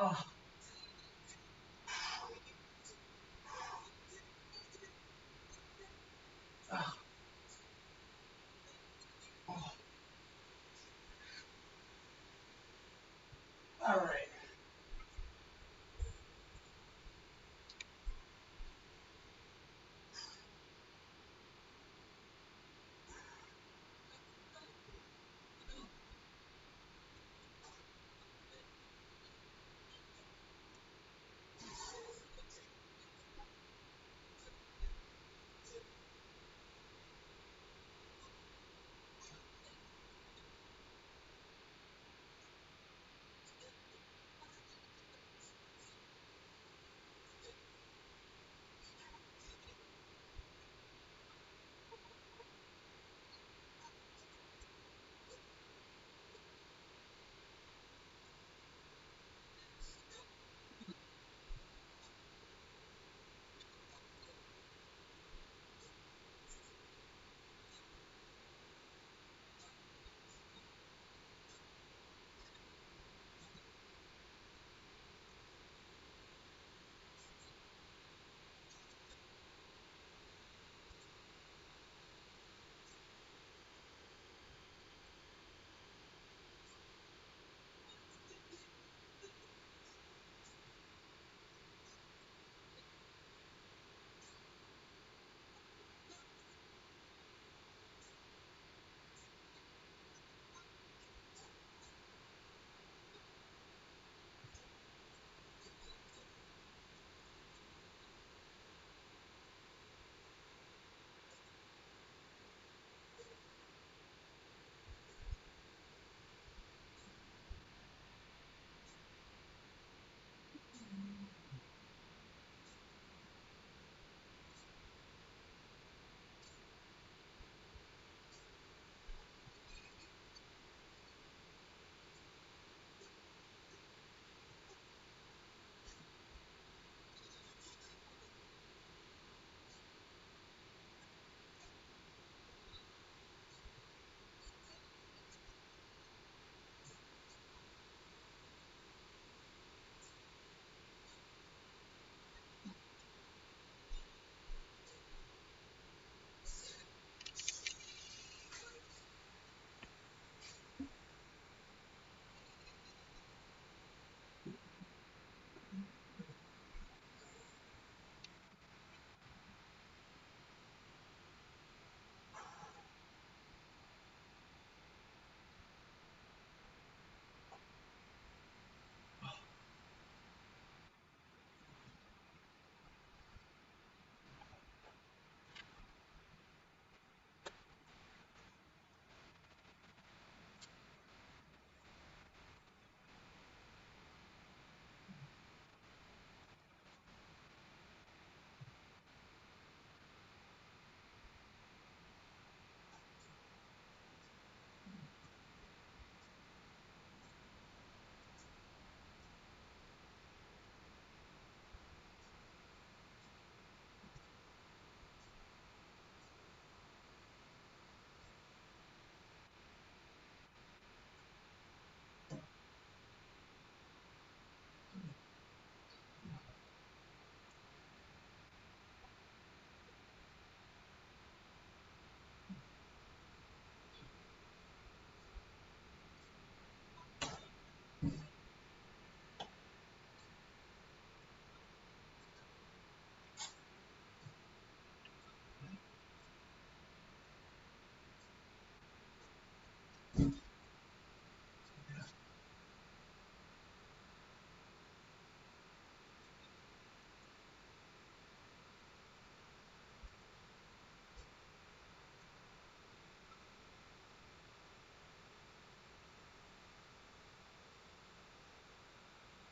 Oh. Oh. Oh. All right.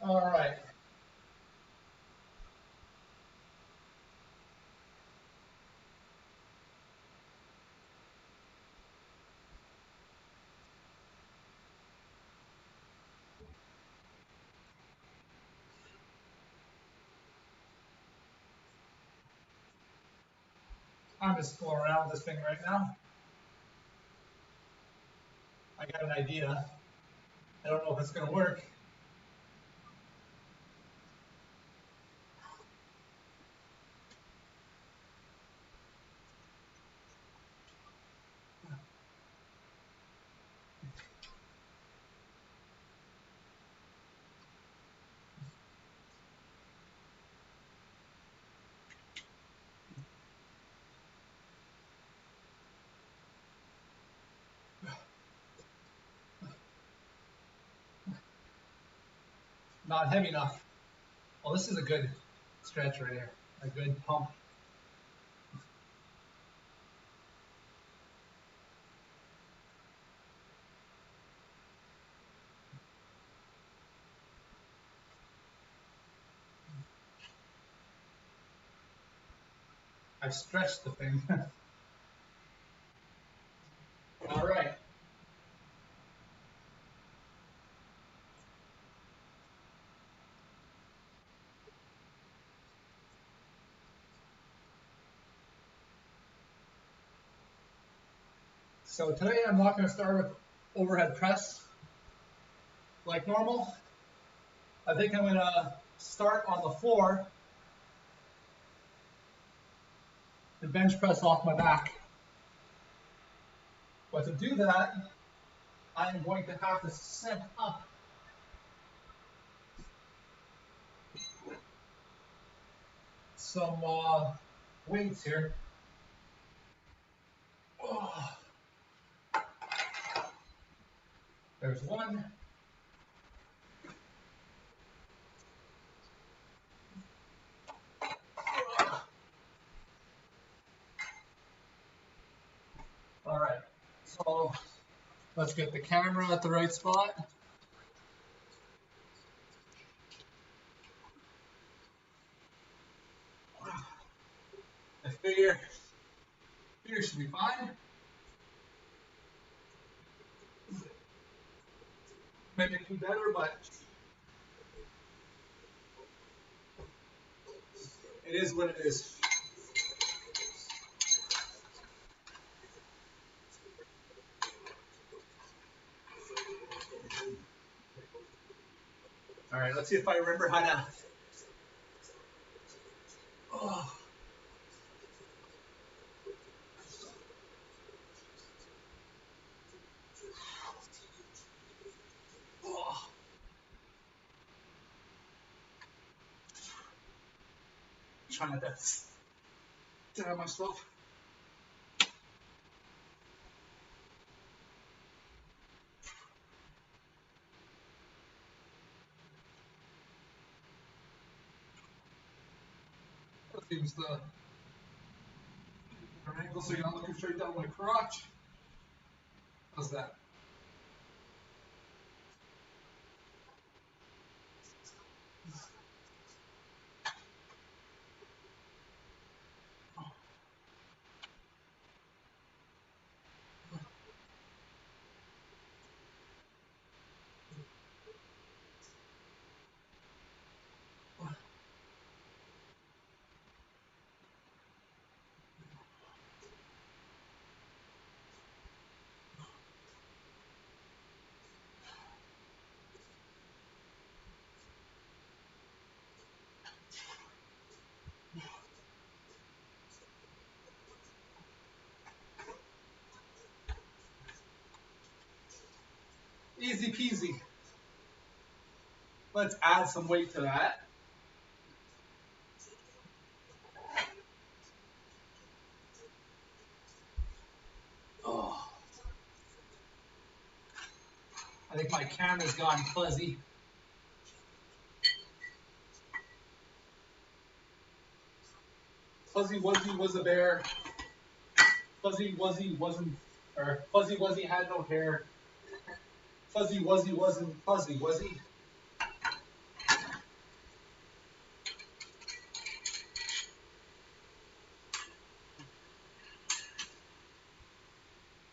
All right. I'm just fooling around with this thing right now. I got an idea. I don't know if it's going to work. not heavy enough. Well, this is a good stretch right here, a good pump. I stretched the thing. All right. So today I'm not going to start with overhead press like normal. I think I'm going to start on the floor and bench press off my back. But to do that, I am going to have to set up some weights here. Oh. There's one. All right, so let's get the camera at the right spot. I figure here should be fine. Maybe do better, but it is what it is. All right, let's see if I remember how to. Oh. Oh. Trying to down myself. That seems the angle so you're not looking straight down my crotch. How's that? Easy peasy. Let's add some weight to that. Oh. I think my camera's gone fuzzy. Fuzzy Wuzzy was a bear. Fuzzy Wuzzy wasn't, or Fuzzy Wuzzy had no hair. Fuzzy Wuzzy wasn't fuzzy, was he?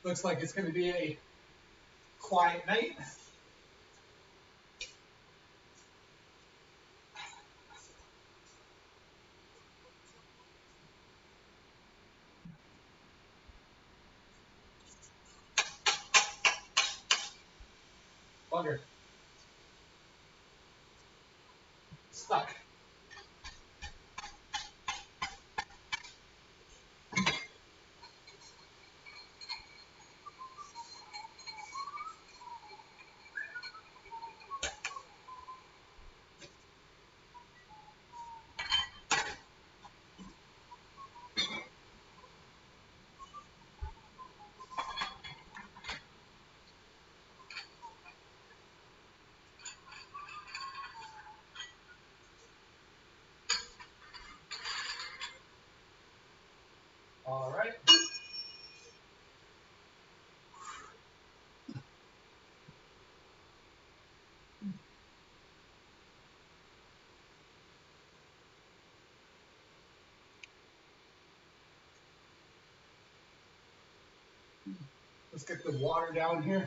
Looks like it's going to be a quiet night. Bugger. Stuck. Let's get the water down here.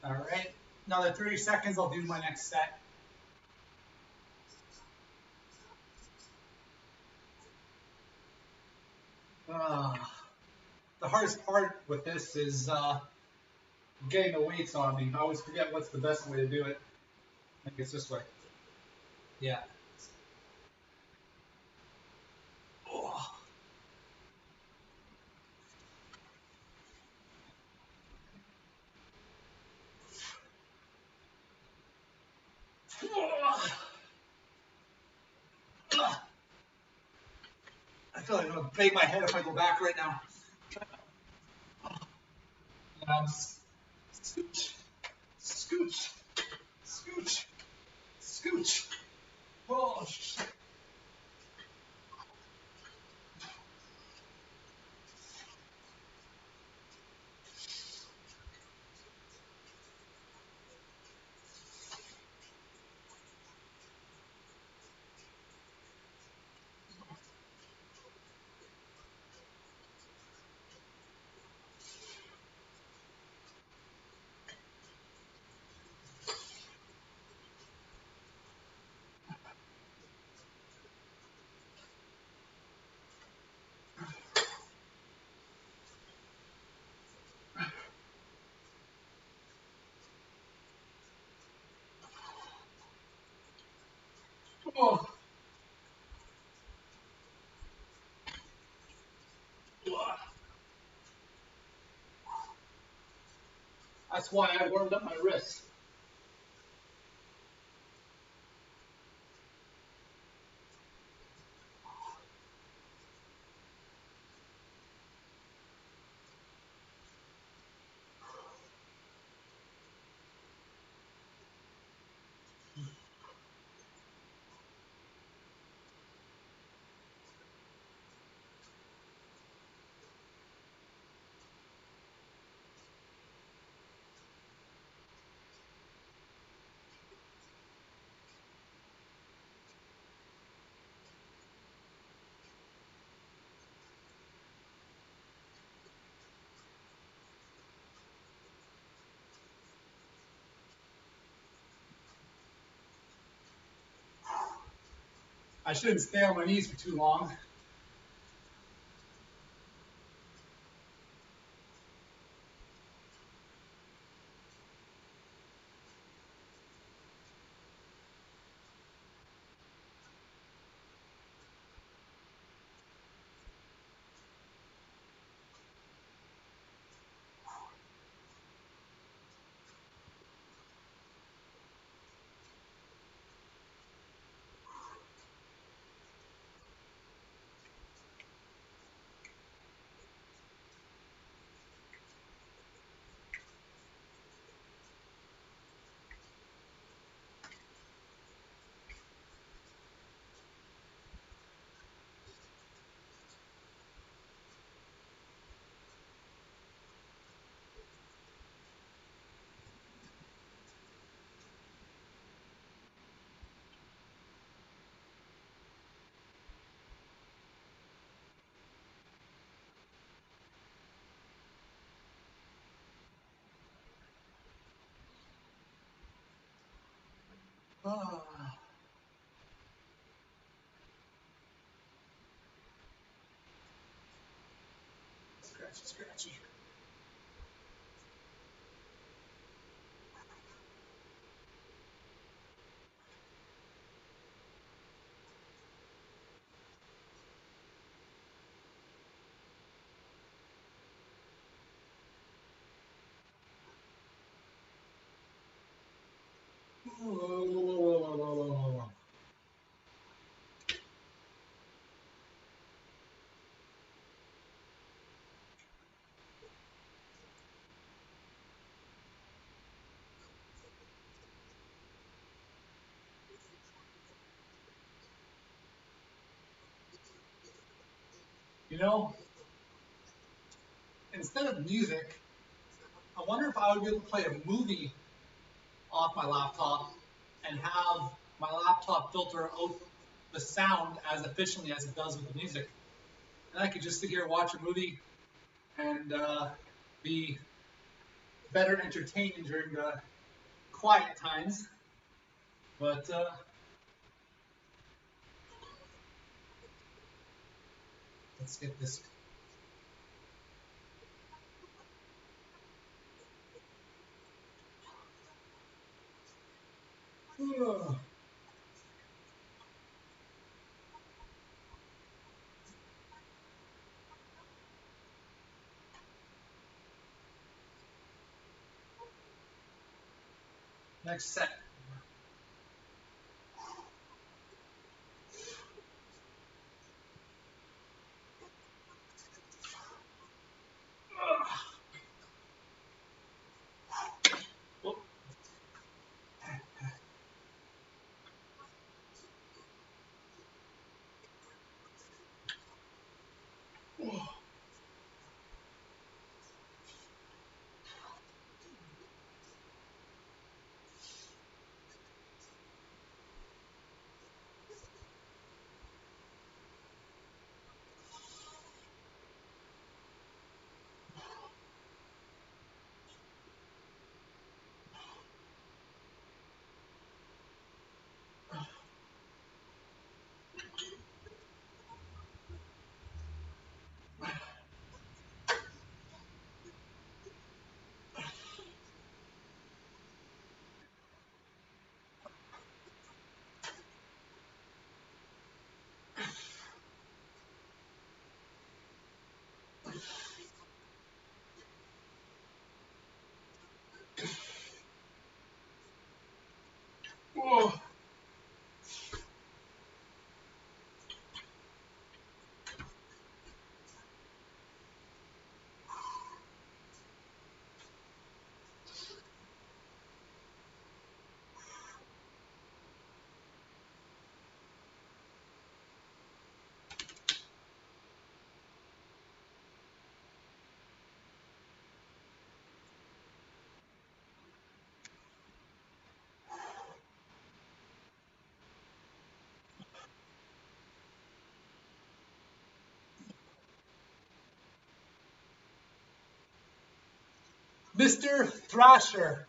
All right. Another 30 seconds, I'll do my next set. The hardest part with this is getting the weights on me. I always forget what's the best way to do it. I think it's this way. Yeah. Oh. I feel like I'm gonna bang my head if I go back right now. Scooch, scooch, scooch, scooch. Oh, oh. That's why I warmed up my wrists. I shouldn't stay on my knees for too long. Ah. Scratchy, scratchy. You know, instead of music, I wonder if I would be able to play a movie off my laptop and have my laptop filter out the sound as efficiently as it does with the music. And I could just sit here and watch a movie and be better entertained during the quiet times. But let's get this. Next set. Whoa. Mr. Thrasher.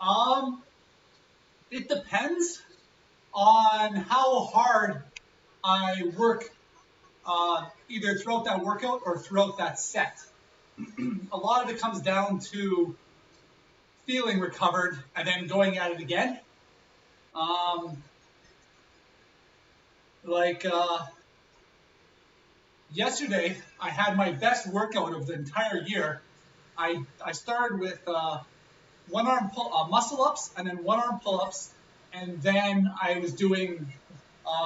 Um, it depends on how hard I work either throughout that workout or throughout that set. A lot of it comes down to feeling recovered and then going at it again. Um, like yesterday, I had my best workout of the entire year. I started with one arm muscle ups and then one arm pull ups, and then I was doing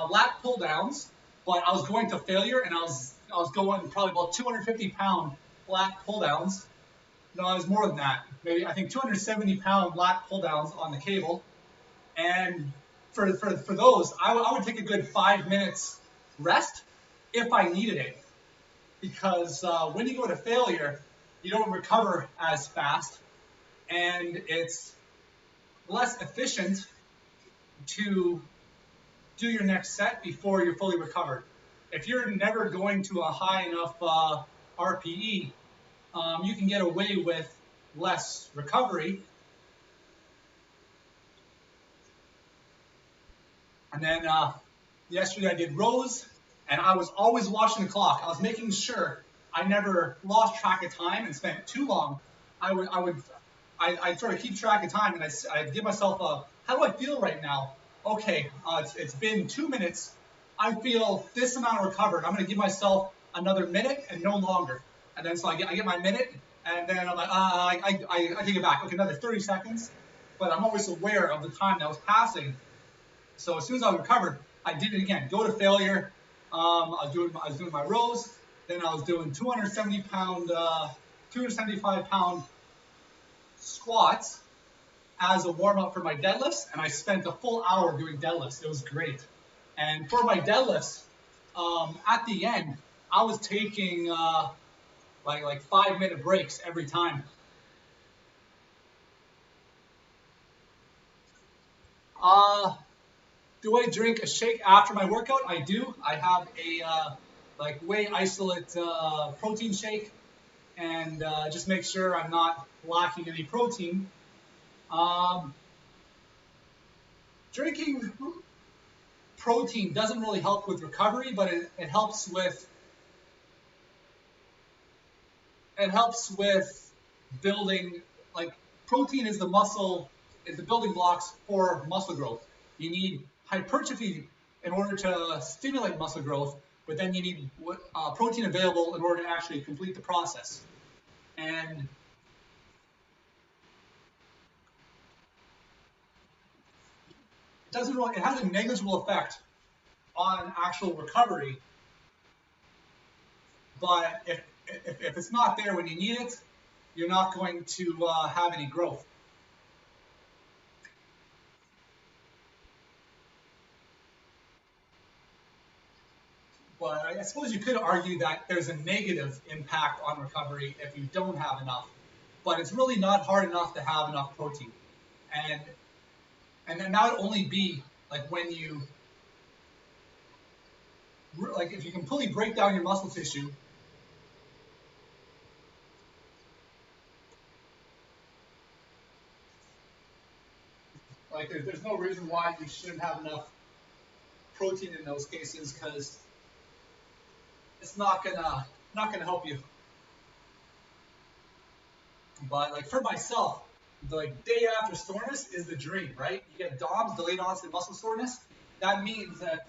lat pull downs, but I was going to failure, and I was going probably about 250-pound lat pull downs. No, it was more than that. Maybe I think 270-pound lat pull downs on the cable, and for those, I would take a good 5 minutes rest if I needed it, because when you go to failure, you don't recover as fast, and it's less efficient to do your next set before you're fully recovered. If you're never going to a high enough RPE, you can get away with less recovery. And then yesterday I did rows, and I was always watching the clock. I was making sure I never lost track of time and spent too long. I'd sort of keep track of time, and I'd give myself a, how do I feel right now? Okay, it's been 2 minutes. I feel this amount recovered. I'm going to give myself another minute and no longer. And then so I get my minute, and then I'm like, I take it back. Okay, another 30 seconds. But I'm always aware of the time that was passing. So as soon as I recovered, I did it again. Go to failure. I was doing my rows. Then I was doing 275-pound squats as a warm up for my deadlifts, and I spent a full hour doing deadlifts. It was great. And for my deadlifts, at the end, I was taking like 5 minute breaks every time. Uh, do I drink a shake after my workout? I do. I have a like whey isolate protein shake, and just make sure I'm not lacking any protein. Um, Drinking protein doesn't really help with recovery, but it helps with building. Like protein is the muscle is the building blocks for muscle growth. You need hypertrophy in order to stimulate muscle growth, but then you need protein available in order to actually complete the process. And it it has a negligible effect on actual recovery, but if it's not there when you need it, you're not going to have any growth. But I suppose you could argue that there's a negative impact on recovery if you don't have enough. But it's really not hard enough to have enough protein. And and then that would only be like when you like if you completely break down your muscle tissue. Like there's no reason why you shouldn't have enough protein in those cases because it's not gonna help you. But like for myself, the like day after soreness is the dream, right? You get DOMS, delayed onset muscle soreness. That means that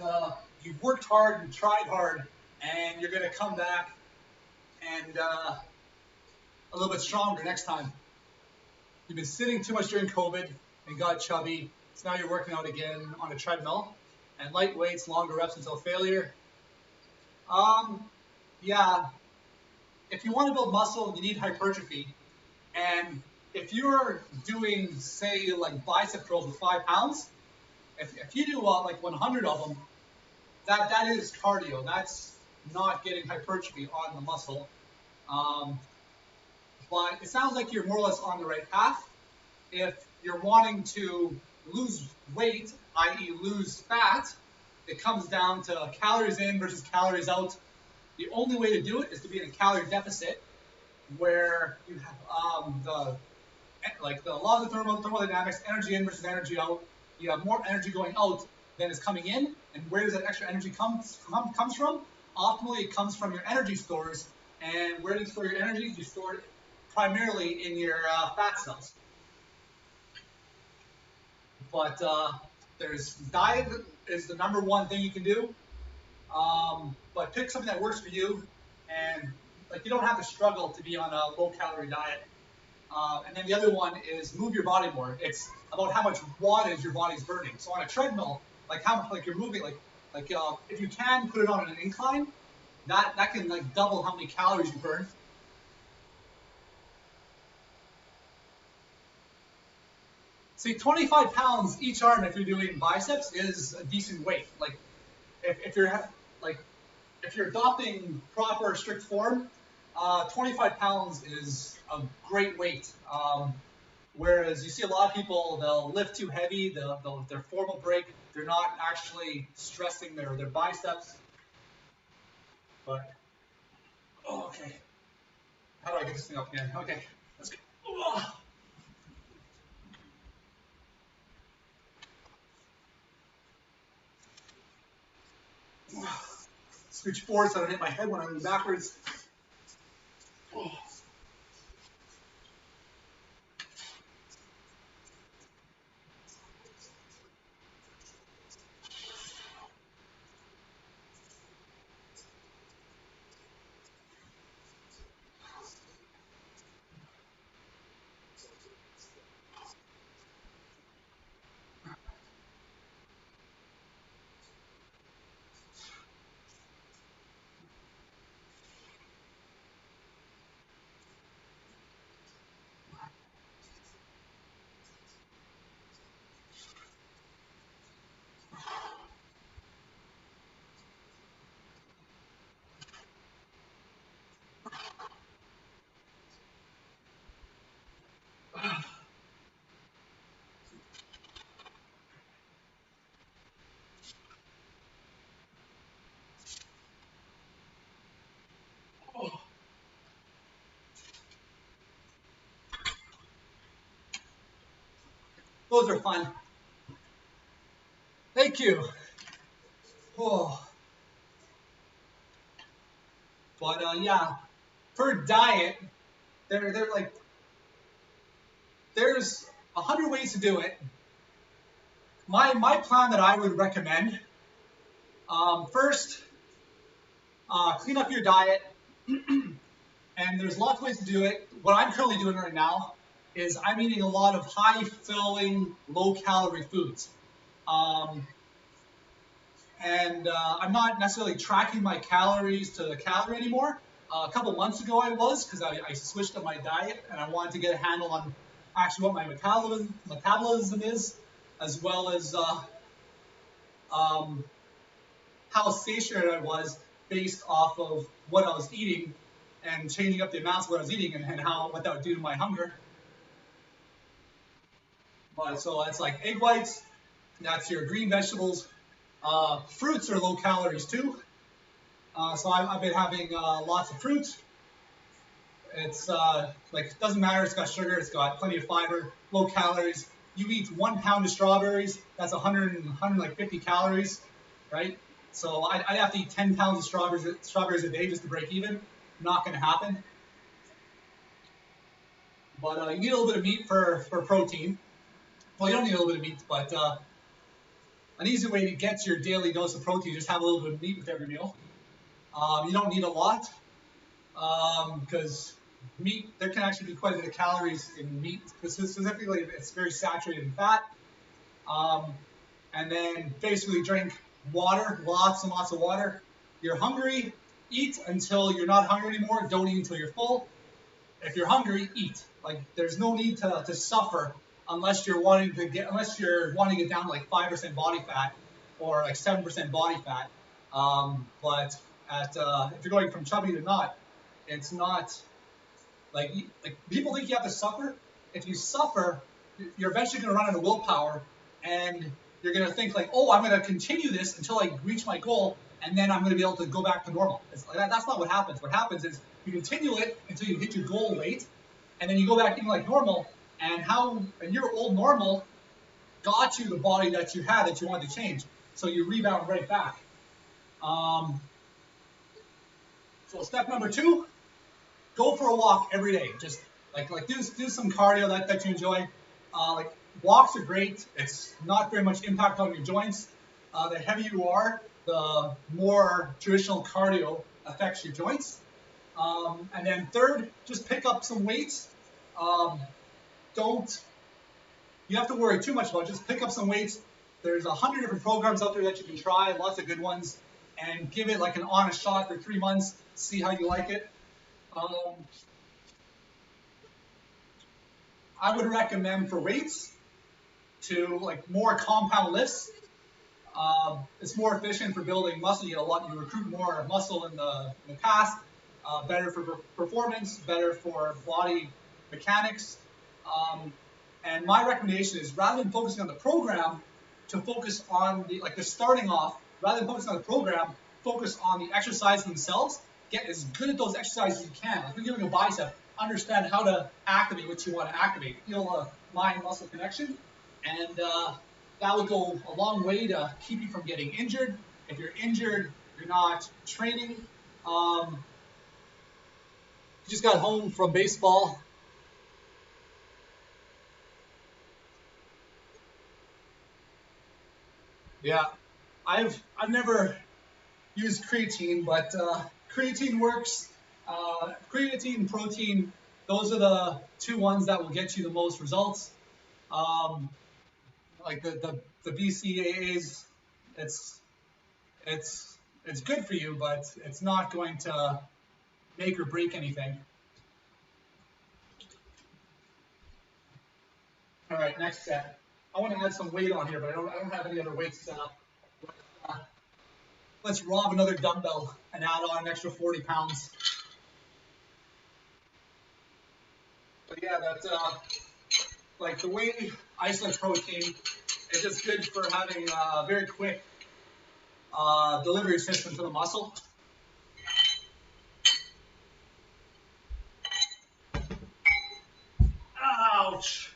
you've worked hard and tried hard, and you're gonna come back and a little bit stronger next time. You've been sitting too much during COVID and got chubby, so now you're working out again on a treadmill and light weights, longer reps until failure. Um, yeah, if you want to build muscle, you need hypertrophy. And if you're doing, say, like bicep curls with 5 pounds, if you do like 100 of them, that is cardio. That's not getting hypertrophy on the muscle. Um, but it sounds like you're more or less on the right path. If you're wanting to lose weight, i.e., lose fat, it comes down to calories in versus calories out. The only way to do it is to be in a calorie deficit, where you have the laws of thermodynamics, energy in versus energy out. You have more energy going out than is coming in, and where does that extra energy comes from? Optimally, it comes from your energy stores. And where do you store your energy? You store it primarily in your fat cells. But there's diet is the number one thing you can do. But pick something that works for you, and like you don't have to struggle to be on a low calorie diet. And then the other one is move your body more. It's about how much wattage your body's burning. So on a treadmill, like how like you're moving, if you can put it on an incline, that can like double how many calories you burn. See, 25 pounds each arm if you're doing biceps is a decent weight. Like if you're like if you're adopting proper strict form, 25 pounds is a great weight. Whereas you see a lot of people, they'll lift too heavy, their form will break, they're not actually stressing their biceps. But, oh, okay. How do I get this thing up again? Okay, let's go. Oh. Scooch forward so I don't hit my head when I move backwards. Oh. Those are fun. Thank you. Oh. But yeah, for diet, they're like there's 100 ways to do it. My plan that I would recommend, first, clean up your diet, and there's lots of ways to do it. What I'm currently doing right now is I'm eating a lot of high-filling, low-calorie foods. I'm not necessarily tracking my calories to the calorie anymore. A couple months ago I was, because I switched up my diet and I wanted to get a handle on actually what my metabolism is, as well as how satiated I was based off of what I was eating and changing up the amounts of what I was eating and what that would do to my hunger. But so that's like egg whites, that's your green vegetables. Fruits are low calories too. So I've been having lots of fruit. It's like, it doesn't matter, it's got sugar, it's got plenty of fiber, low calories. You eat 1 pound of strawberries, that's 150 calories, right? So I'd have to eat 10 pounds of strawberries a day just to break even. Not going to happen. But you need a little bit of meat for protein. Well, you don't need a little bit of meat, but an easy way to get your daily dose of protein, just have a little bit of meat with every meal. You don't need a lot, because meat, there can actually be quite a bit of calories in meat. Specifically, it's very saturated in fat. And then basically drink water, lots and lots of water. You're hungry, eat until you're not hungry anymore. Don't eat until you're full. If you're hungry, eat. Like, there's no need to suffer unless you're wanting to get down to like 5% body fat or like 7% body fat. But if you're going from chubby to not, it's not like people think you have to suffer. If you suffer, you're eventually going to run out of willpower, and you're going to think like, oh, I'm going to continue this until I reach my goal, and then I'm going to be able to go back to normal. That's not what happens. What happens is you continue it until you hit your goal weight, and then you go back eating like normal. And your old normal got you the body that you had that you wanted to change, so you rebound right back. So step number 2, go for a walk every day. Just like do some cardio that you enjoy. Like, walks are great. It's not very much impact on your joints. The heavier you are, the more traditional cardio affects your joints. And then third, just pick up some weights. You have to worry too much about it. Just pick up some weights. There's 100 different programs out there that you can try, lots of good ones, and give it like an honest shot for 3 months, see how you like it. I would recommend for weights to like more compound lifts. It's more efficient for building muscle. You recruit more muscle in the past. Better for performance, better for body mechanics. And my recommendation is, rather than focusing on the program, to focus on the starting off. Rather than focusing on the program, focus on the exercises themselves. Get as good at those exercises as you can. Like, if you're doing a bicep, understand how to activate what you want to activate. Feel a mind-muscle connection, and that would go a long way to keep you from getting injured. If you're injured, you're not training. You just got home from baseball. Yeah, I've never used creatine, but creatine works. Creatine, protein, those are the 2 ones that will get you the most results. Like the BCAAs, it's good for you, but it's not going to make or break anything. All right, next set. I want to add some weight on here, but I don't have any other weights set up. Let's rob another dumbbell and add on an extra 40 pounds. But yeah, that's like the whey isolate protein is just good for having a very quick delivery system to the muscle. Ouch!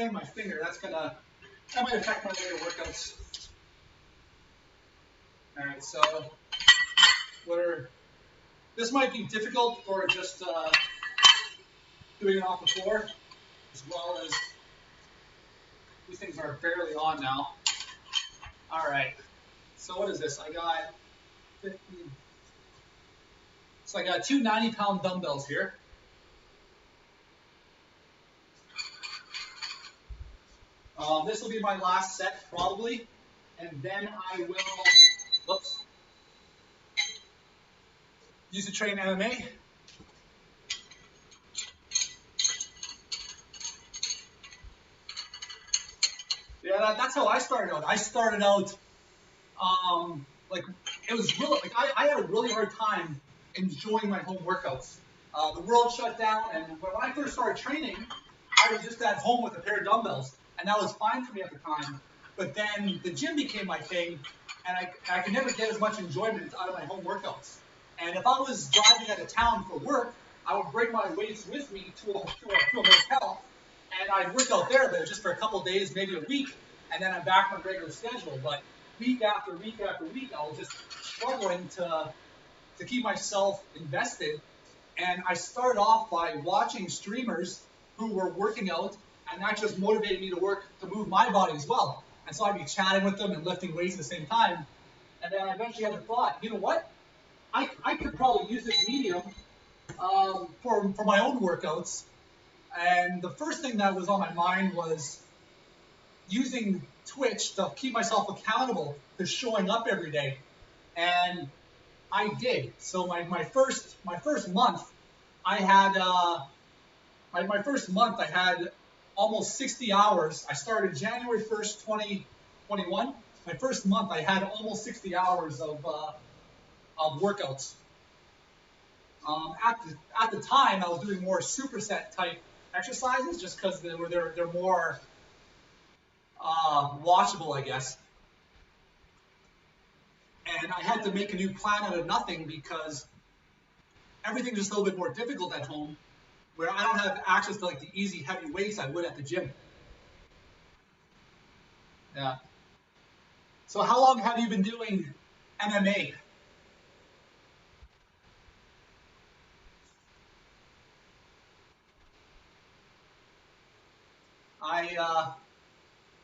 playing my finger. That might affect my later workouts. All right, so this might be difficult for just doing it off the floor, as well as these things are barely on now. All right, so what is this? I got 15. So I got two 90-pound dumbbells here. This will be my last set probably, and then I will, use to train MMA. Yeah, that's how I started out. I started out, like, it was really, like, I had a really hard time enjoying my home workouts. The world shut down, and when I first started training, I was just at home with a pair of dumbbells, and that was fine for me at the time. But then the gym became my thing, and I could never get as much enjoyment out of my home workouts. And if I was driving out of town for work, I would bring my weights with me to a hotel, and I'd work out there, but just for a couple of days, maybe a week, and then I'm back on regular schedule. But week after week after week, I was just struggling to keep myself invested. And I started off by watching streamers who were working out, and that just motivated me to move my body as well. And so I'd be chatting with them and lifting weights at the same time. And then I eventually had the thought, you know what? I could probably use this medium for my own workouts. And the first thing that was on my mind was using Twitch to keep myself accountable to showing up every day. And I did. So my first month, I had my first month I had almost 60 hours. I started January 1st, 2021. My first month I had almost 60 hours of workouts. At the time I was doing more superset type exercises just because they're more watchable, I guess. And I had to make a new plan out of nothing because everything's just a little bit more difficult at home, where I don't have access to like the easy heavy weights I would at the gym. Yeah. So how long have you been doing MMA?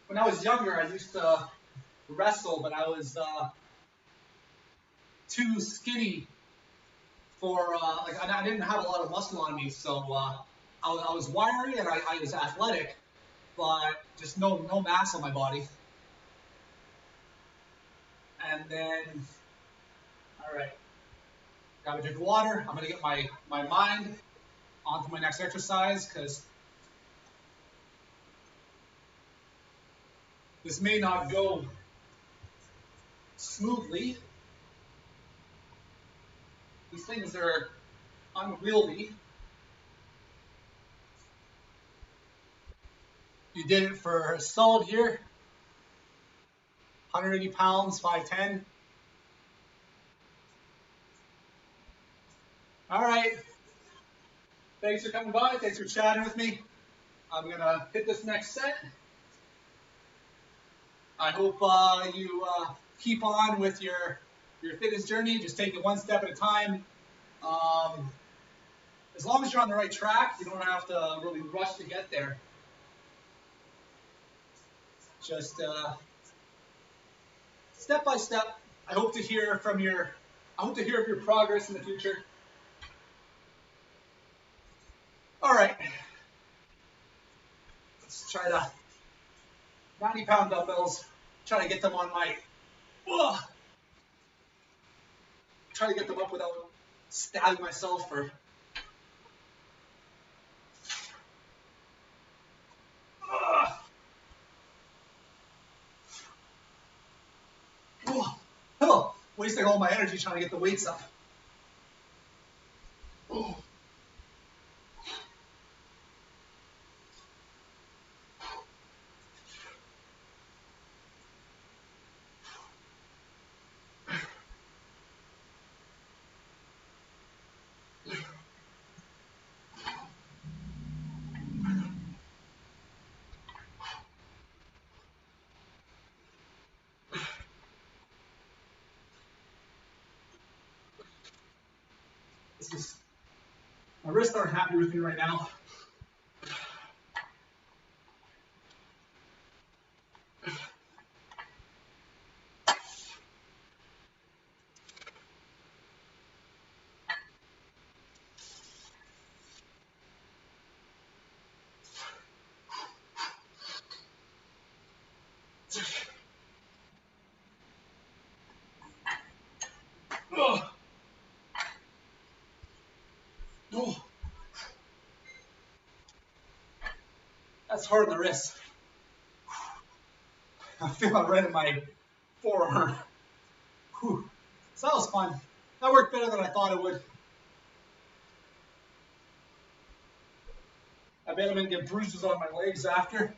When I was younger, I used to wrestle, but I was too skinny for like I didn't have a lot of muscle on me, so I was wiry and I was athletic, but just no mass on my body. And then, all right, got a drink of water. I'm gonna get my mind onto my next exercise because this may not go smoothly. These things are unwieldy. You did it for a solid year, 180 pounds, 5'10". All right. Thanks for coming by. Thanks for chatting with me. I'm going to hit this next set. I hope you keep on with your fitness journey. Just take it one step at a time. As long as you're on the right track, you don't have to really rush to get there. Just step by step. I hope to hear of your progress in the future. All right. Let's try the 90-pound dumbbells. Try to get them on my. Try to get them up without stabbing myself or. Oh, wasting all my energy trying to get the weights up. Oh. This is, my wrists aren't happy with me right now. Oh. Oh. That's hard on the wrist. I feel it right in my forearm. Whew. So that was fun. That worked better than I thought it would. I bet I'm going to get bruises on my legs after.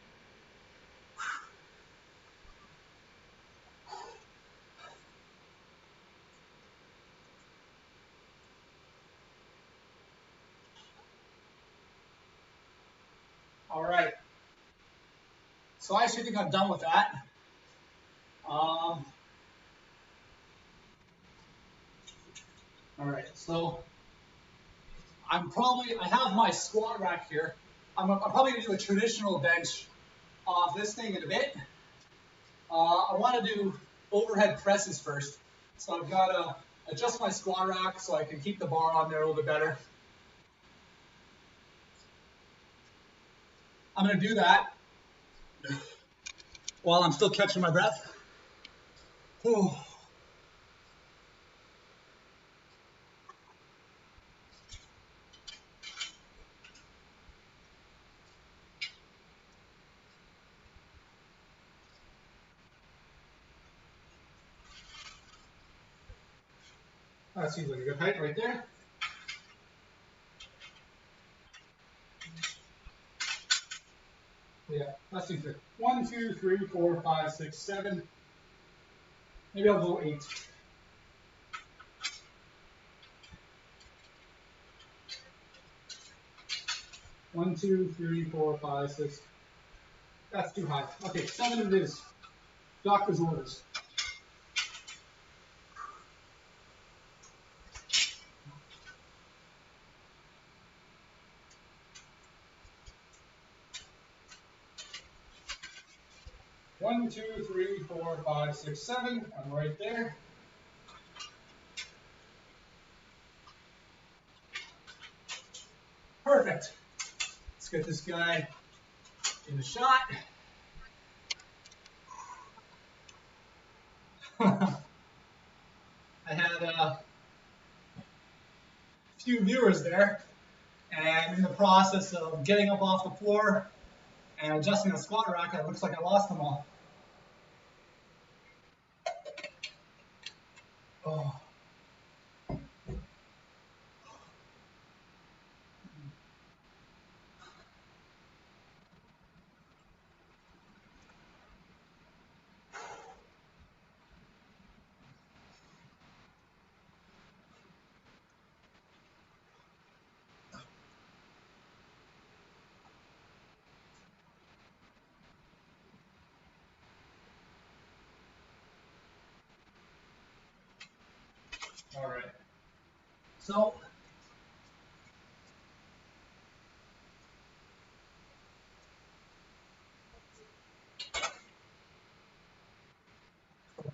All right. So I actually think I'm done with that. All right. So I have my squat rack here. I'm probably going to do a traditional bench off this thing in a bit. I want to do overhead presses first. So I've got to adjust my squat rack so I can keep the bar on there a little bit better. I'm going to do that while I'm still catching my breath. Whew. That seems like a good height right there. Yeah, that seems good. 1, 2, 3, 4, 5, 6, 7. Maybe I'll go 8. One, 2, 3, 4, 5, 6. That's too high. Okay, 7 it is. Doctor's orders. One, 2, 3, 4, 5, 6, 7. I'm right there. Perfect. Let's get this guy in the shot. I had a few viewers there, and in the process of getting up off the floor and adjusting the squat rack, it looks like I lost them all. Oh. All right. So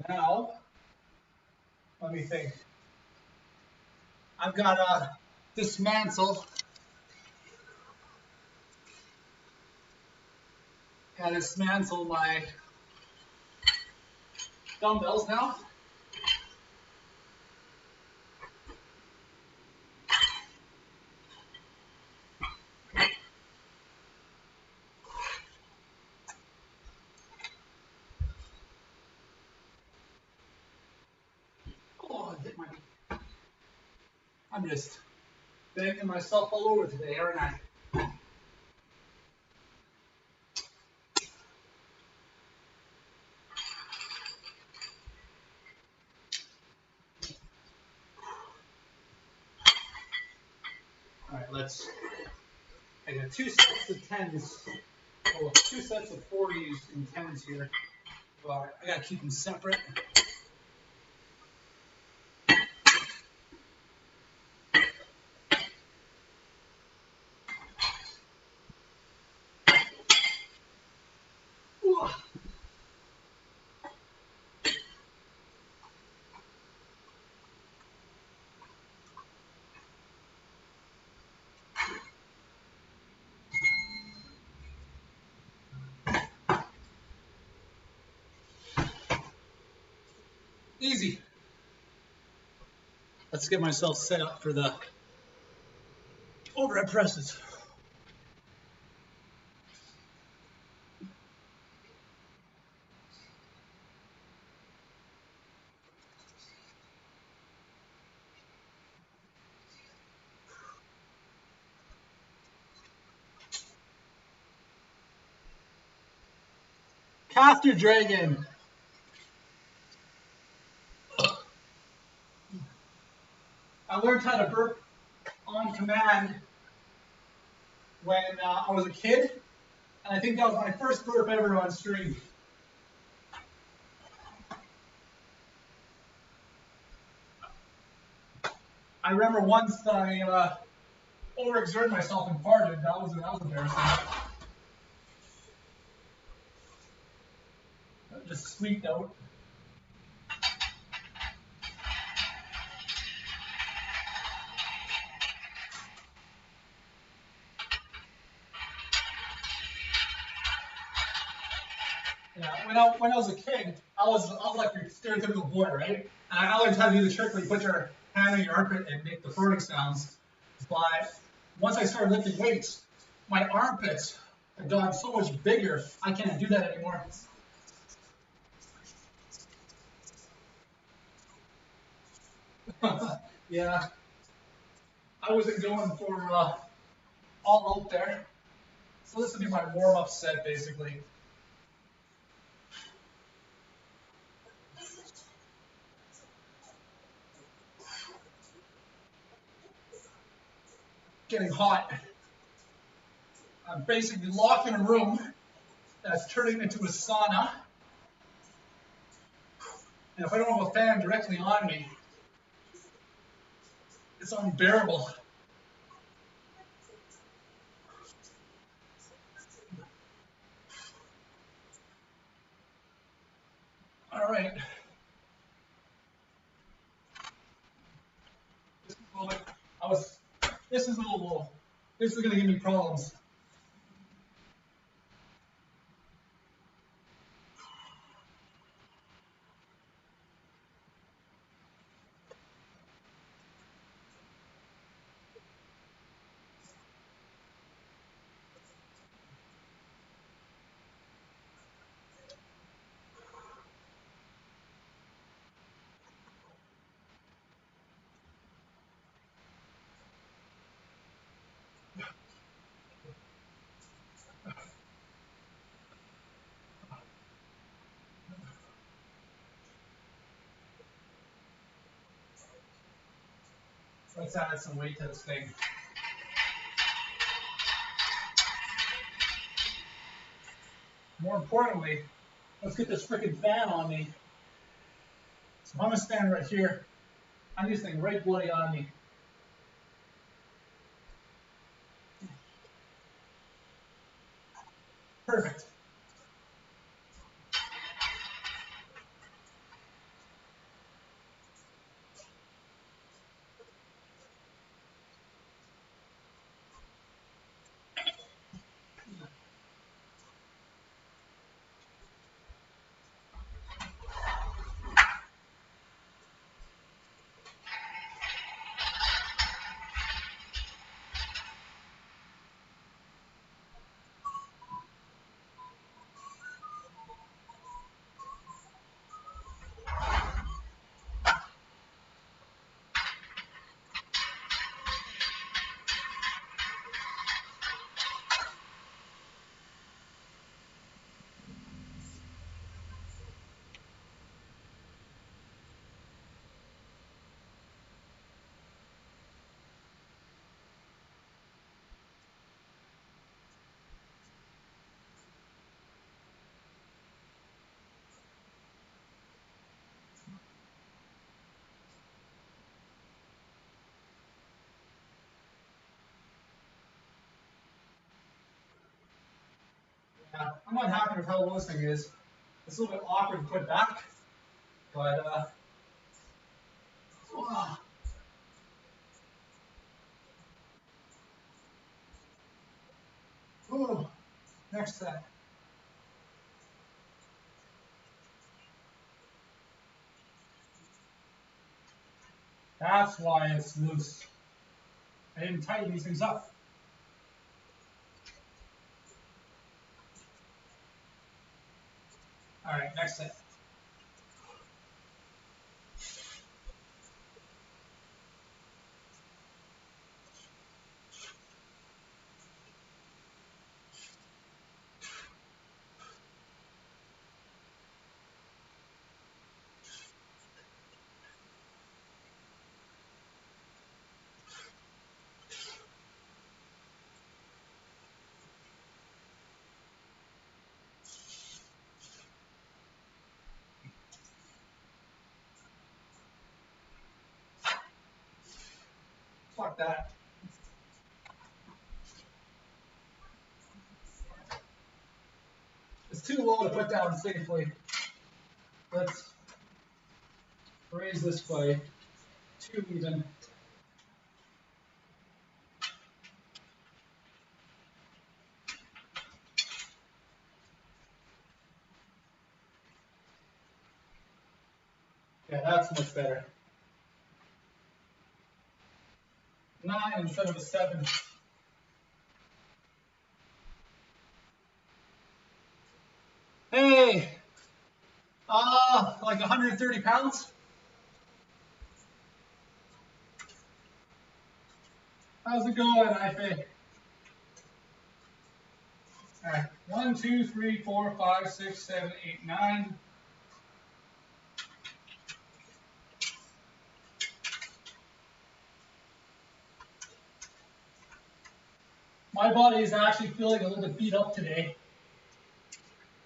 now, let me think. I've got to dismantle. Got to dismantle my dumbbells now. Oh, I hit my. I'm just banging myself all over today, aren't I? All right, I got 2 sets of 10s, well, 2 sets of 40s and 10s here, but I gotta keep them separate. Easy. Let's get myself set up for the overhead presses. Caster Dragon. I learned how to burp on command when I was a kid, and I think that was my first burp ever on stream. I remember once I overexerted myself and farted. That was embarrassing. Just squeaked out. Yeah, when I was a kid, I was like your stereotypical boy, right? And I learned how to do the trick where you put your hand on your armpit and make the farting sounds. But once I started lifting weights, my armpits have gotten so much bigger, I can't do that anymore. Yeah, I wasn't going for all out there. So this would be my warm-up set, basically. Getting hot. I'm basically locked in a room that's turning into a sauna. And if I don't have a fan directly on me, it's unbearable. All right. This is a little low. This is going to give me problems. Let's add some weight to this thing. More importantly, let's get this freaking fan on me. So I'm going to stand right here. I need this thing right bloody on me. Perfect. Yeah, I'm not happy with how low this thing is. It's a little bit awkward to put back, but next set. That's why it's loose. I didn't tighten these things up. All right, next set. Fuck that. It's too low to put down safely. Let's raise this by 2 even. Yeah, that's much better. 9 instead of a 7. Hey, like 130 pounds. How's it going, Ife? All right, 1, 2, 3, 4, 5, 6, 7, 8, 9. My body is actually feeling a little bit beat up today.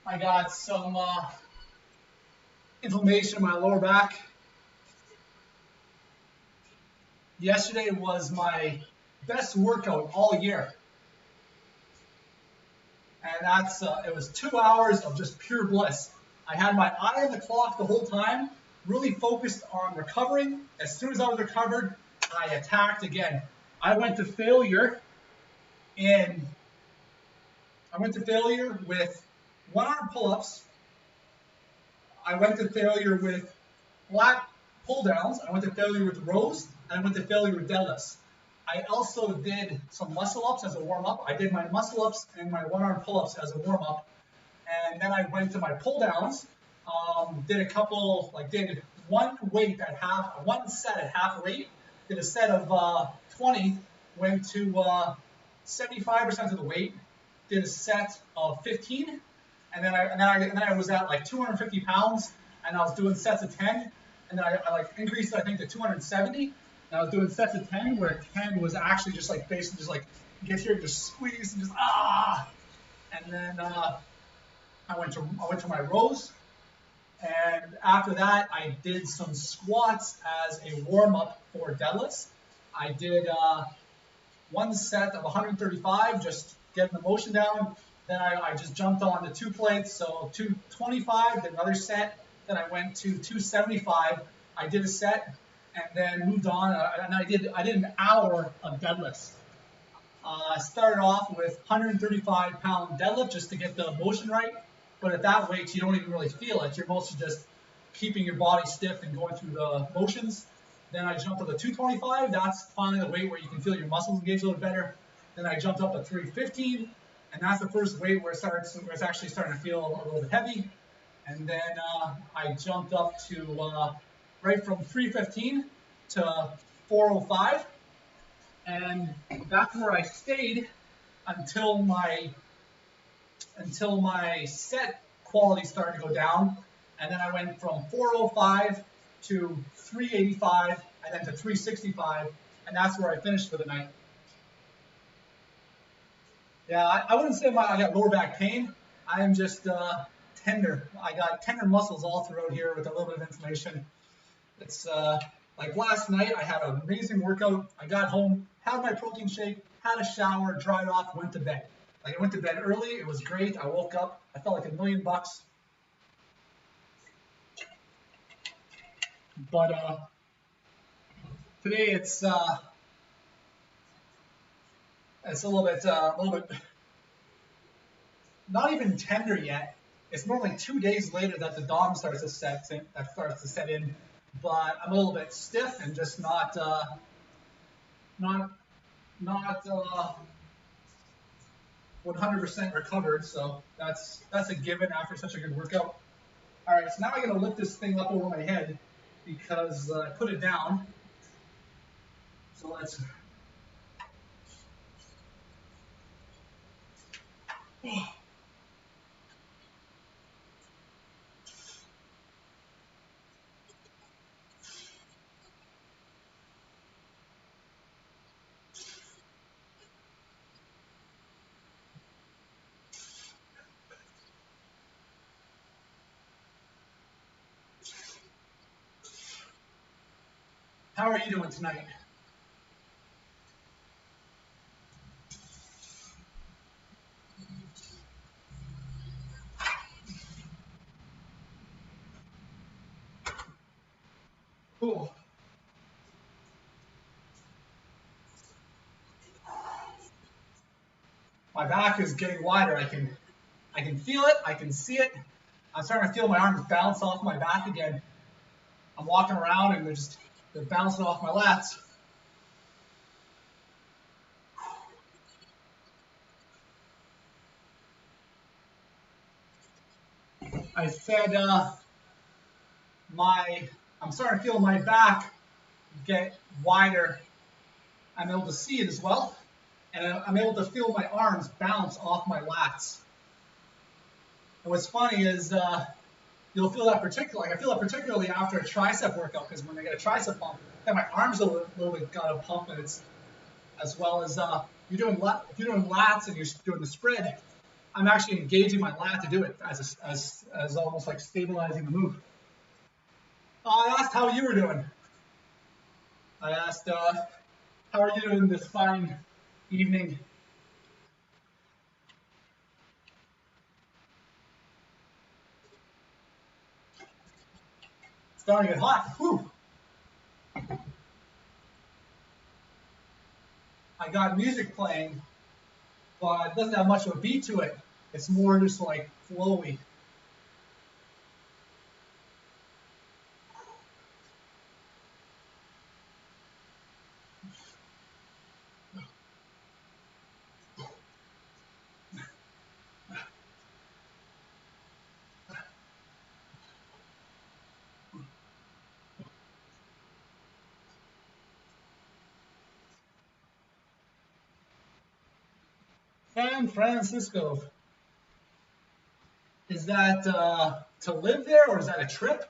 I got some inflammation in my lower back. Yesterday was my best workout all year. And that's, it was 2 hours of just pure bliss. I had my eye on the clock the whole time, really focused on recovering. As soon as I was recovered, I attacked again. I went to failure with one arm pull-ups. I went to failure with flat pull-downs. I went to failure with rows, and I went to failure with deadlifts. I also did some muscle-ups as a warm-up. I did my muscle-ups and my one-arm pull-ups as a warm-up. And then I went to my pull-downs, did one set at half weight, did a set of 20, went to 75% of the weight, did a set of 15, and then I was at like 250 pounds, and I was doing sets of 10, and then I like increased it, I think, to 270, and I was doing sets of 10 where 10 was actually just like basically just like get here, just squeeze, and just and then I went to my rows, and after that I did some squats as a warm up for deadlifts. I did one set of 135, just getting the motion down. Then I just jumped on the 2 plates, so 225, then another set. Then I went to 275. I did a set, and then moved on, and I did an hour of deadlifts. I started off with 135-pound deadlift just to get the motion right, but at that weight you don't even really feel it. You're mostly just keeping your body stiff and going through the motions. Then I jumped up to 225. That's finally the weight where you can feel your muscles engage a little better. Then I jumped up to 315, and that's the first weight where it's actually starting to feel a little bit heavy. And then I jumped up to right from 315 to 405, and that's where I stayed until my set quality started to go down. And then I went from 405 to 385, and then to 365, and that's where I finished for the night. Yeah, I wouldn't say I got lower back pain. I am just tender. I got tender muscles all throughout here with a little bit of inflammation. It's like last night, I had an amazing workout. I got home, had my protein shake, had a shower, dried off, went to bed. Like I went to bed early. It was great. I woke up. I felt like $1 million. But today it's a little bit not even tender yet. It's normally 2 days later that the dawn starts to set in. but I'm a little bit stiff and just not not 100% recovered. So that's a given after such a good workout. All right, so now I'm gonna lift this thing up over my head because I put it down. So let's. How are you doing tonight? Cool. My back is getting wider. I can feel it. I can see it. I'm starting to feel my arms bounce off my back again. I'm walking around and they're bouncing off my lats. I said my I'm starting to feel my back get wider. I'm able to see it as well, and I'm able to feel my arms bounce off my lats. And what's funny is you'll feel that particularly. I feel that particularly after a tricep workout because when I get a tricep pump, then my arms a little bit got a pump, and it's as well as if you're doing lats and you're doing the spread. I'm actually engaging my lat to do it as almost like stabilizing the move. I asked how you were doing. I asked how are you doing this fine evening? It's starting to get hot. Whew. I got music playing, but it doesn't have much of a beat to it. It's more just like flowy. San Francisco. Is that to live there or is that a trip?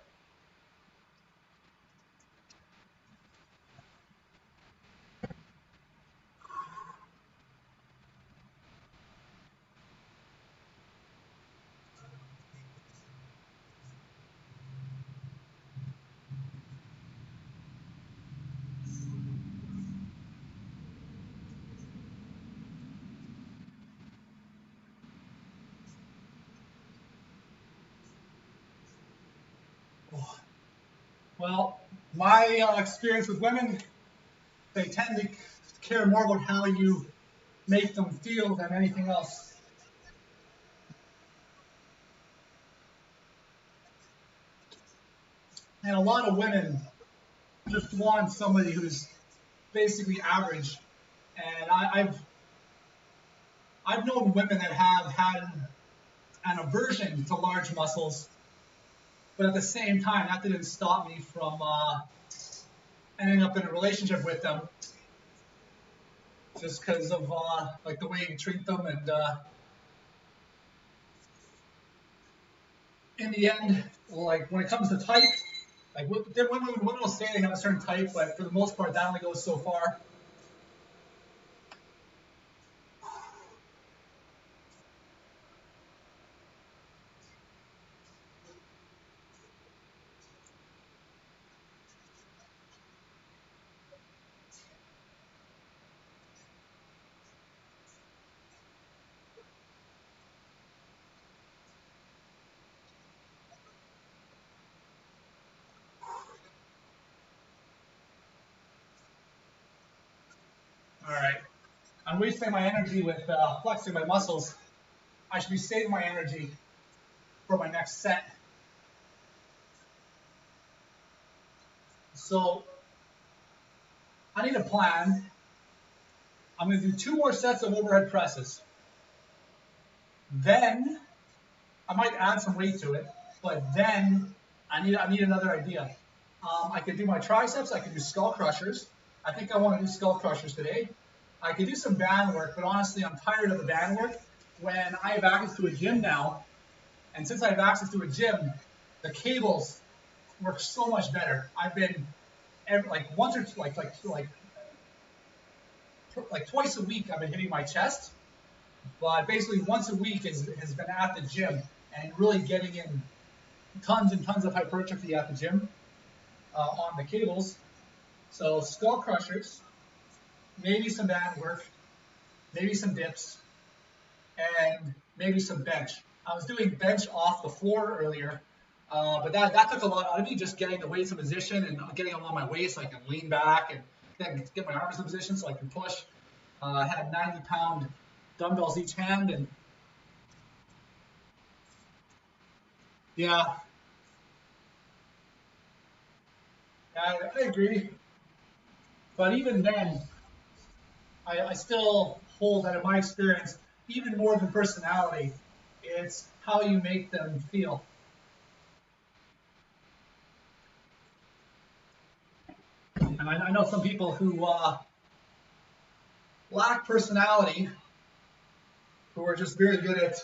Well, my experience with women, they tend to care more about how you make them feel than anything else. And a lot of women just want somebody who's basically average. And I've known women that have had an aversion to large muscles, but at the same time, that didn't stop me from ending up in a relationship with them, just because of like the way you treat them. And in the end, like when it comes to type, like women will say they have a certain type, but for the most part, that only goes so far. All right, I'm wasting my energy with flexing my muscles. I should be saving my energy for my next set. So I need a plan. I'm going to do 2 more sets of overhead presses. Then I might add some weight to it, but then I need another idea. I could do my triceps. I could do skull crushers. I think I want to do skull crushers today. I could do some band work, but honestly, I'm tired of the band work. When I have access to a gym now, and since I have access to a gym, the cables work so much better. I've been like once or like twice a week. I've been hitting my chest, but basically once a week has been at the gym and really getting in tons and tons of hypertrophy at the gym on the cables. So skull crushers, maybe some band work, maybe some dips, and maybe some bench. I was doing bench off the floor earlier, but that took a lot out of me, just getting the weights in position and getting them on my waist so I can lean back and then get my arms in position so I can push. I had 90-pound dumbbells each hand, and yeah, I agree. But even then, I still hold that in my experience, even more than personality, it's how you make them feel. And I know some people who lack personality, who are just very good at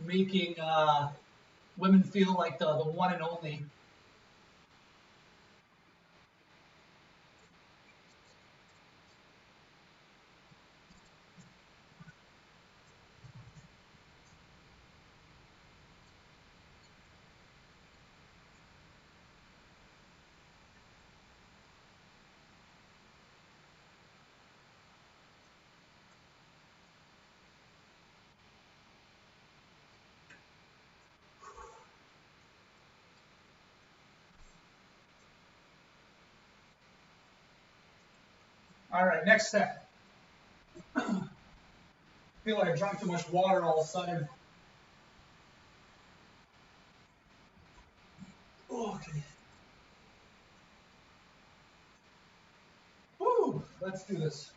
making women feel like the one and only. All right, next set. I feel like I drank too much water all of a sudden. Okay. Woo, let's do this.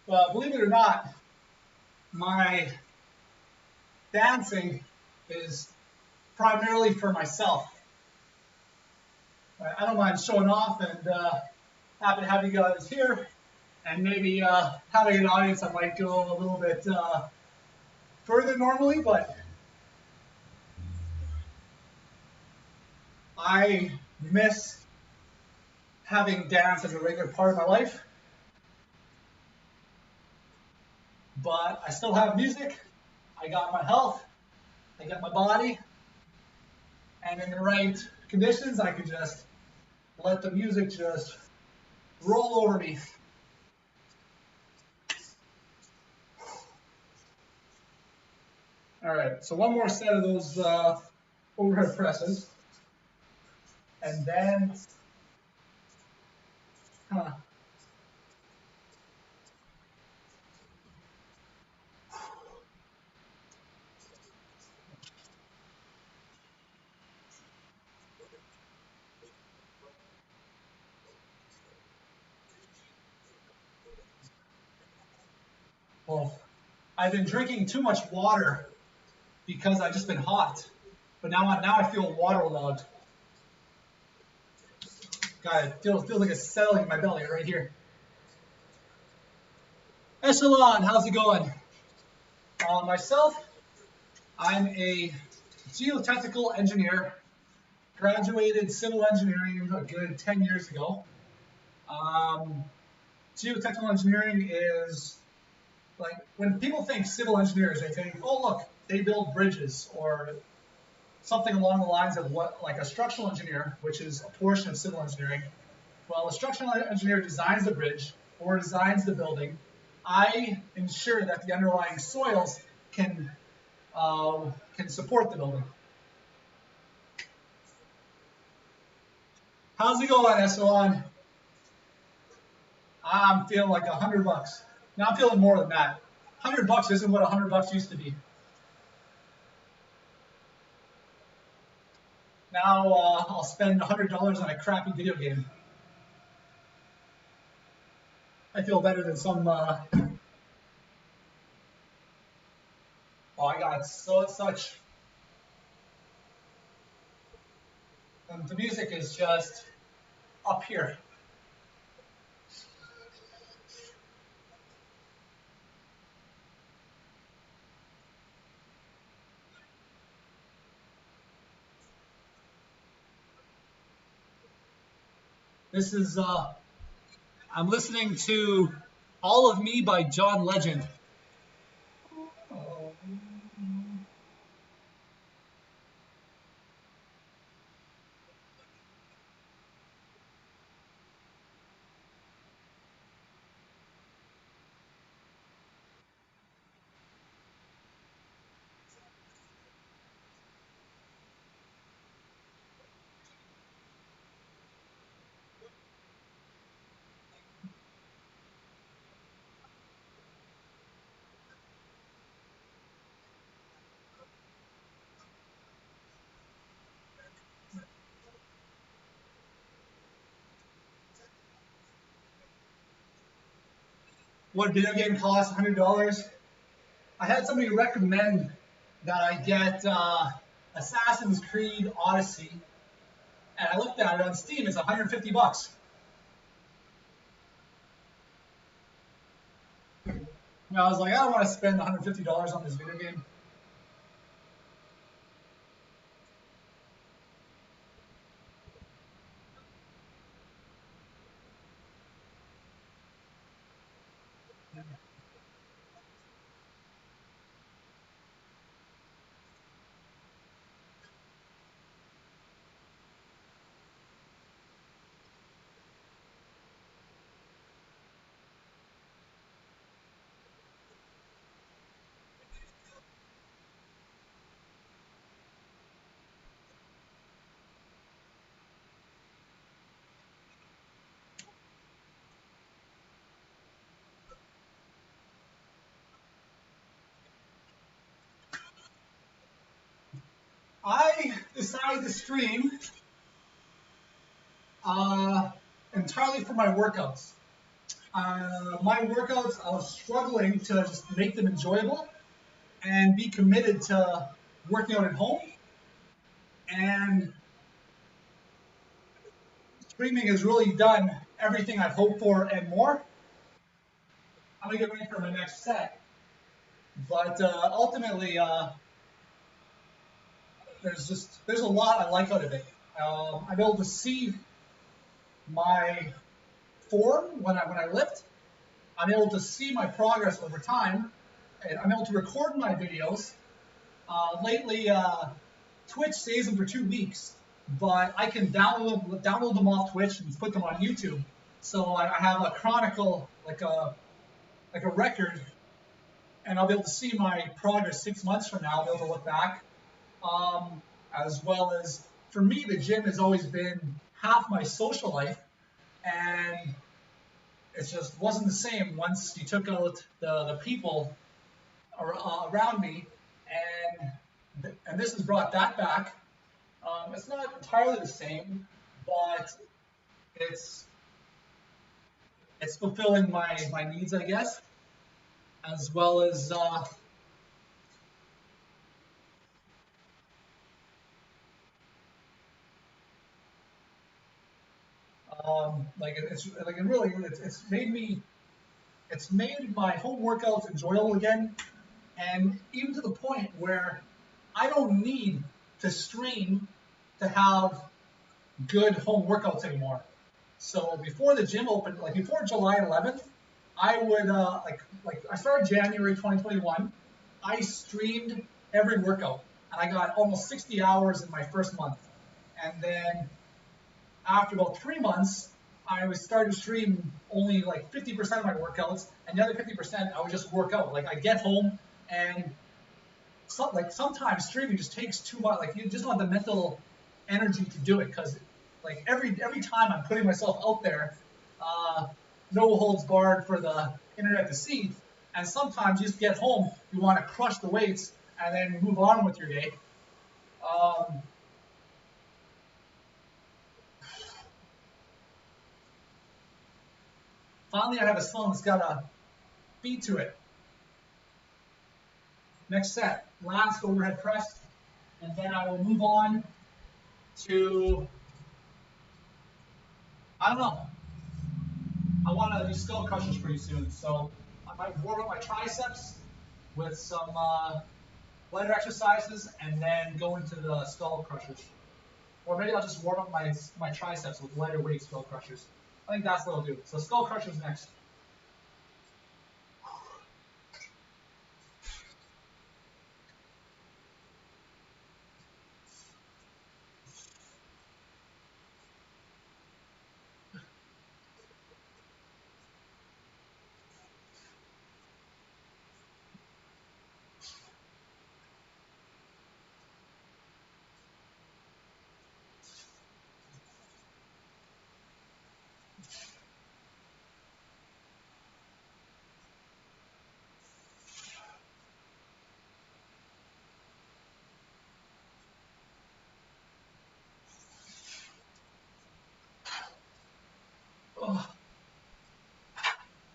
Well, believe it or not, my dancing is primarily for myself. I don't mind showing off, and happy to have you guys here. And maybe having an audience, I might go a little bit further normally, but I miss having dance as a regular part of my life. But I still have music. I got my health. I got my body. And in the right conditions, I can just let the music just roll over me. All right, so one more set of those overhead presses. And then, well, I've been drinking too much water because I've just been hot. But now I feel waterlogged. God, it feels like it's settling in my belly right here. Echelon, how's it going? Myself, I'm a geotechnical engineer, graduated civil engineering a good 10 years ago. Um, Geotechnical engineering is like when people think civil engineers, they think, oh, look, they build bridges or something along the lines of what, like a structural engineer, which is a portion of civil engineering. Well, a structural engineer designs the bridge or designs the building. I ensure that the underlying soils can support the building. How's it going, Esteban? I'm feeling like $100. Now I'm feeling more than that. $100 isn't what $100 used to be. Now I'll spend $100 on a crappy video game. I feel better than some. Oh, I got so such. The music is just up here. This is. I'm listening to "All of Me" by John Legend. What video game costs $100? I had somebody recommend that I get Assassin's Creed Odyssey, and I looked at it on Steam. It's $150. And I was like, I don't want to spend $150 on this video game. I decided to stream uh, entirely for my workouts. My workouts, I was struggling to just make them enjoyable and be committed to working out at home. And streaming has really done everything I've hoped for and more. I'm gonna get ready for my next set, but ultimately, there's a lot I like out of it. I'm able to see my form when I lift. I'm able to see my progress over time, and I'm able to record my videos. Lately, Twitch saves them for 2 weeks, but I can download them off Twitch and put them on YouTube. So I have a chronicle, like a record, and I'll be able to see my progress 6 months from now. I'll be able to look back, as well as for me, the gym has always been half my social life, and it just wasn't the same once you took out the people around me, and this has brought that back. It's not entirely the same, but it's it's fulfilling my needs, I guess, as well as like it's like it really it's made me it's made my home workouts enjoyable again, and even to the point where I don't need to stream to have good home workouts anymore. So before the gym opened, like before July 11th, I would like I started January 2021. I streamed every workout, and I got almost 60 hours in my first month. And then after about 3 months, I was starting to stream only like 50% of my workouts, and the other 50% I would just work out. Like I get home, and sometimes streaming just takes too much. Like you just don't have the mental energy to do it, because like every time I'm putting myself out there, no holds barred for the internet to see. And sometimes you just get home, you want to crush the weights and then move on with your day. Finally, I have a song that's got a beat to it. Next set, last overhead press, and then I will move on to, I don't know, I want to do skull crushers pretty soon. So I might warm up my triceps with some lighter exercises and then go into the skull crushers. Or maybe I'll just warm up my triceps with lighter weight skull crushers. I think that's what I'll do. So skull crushers next. Oh.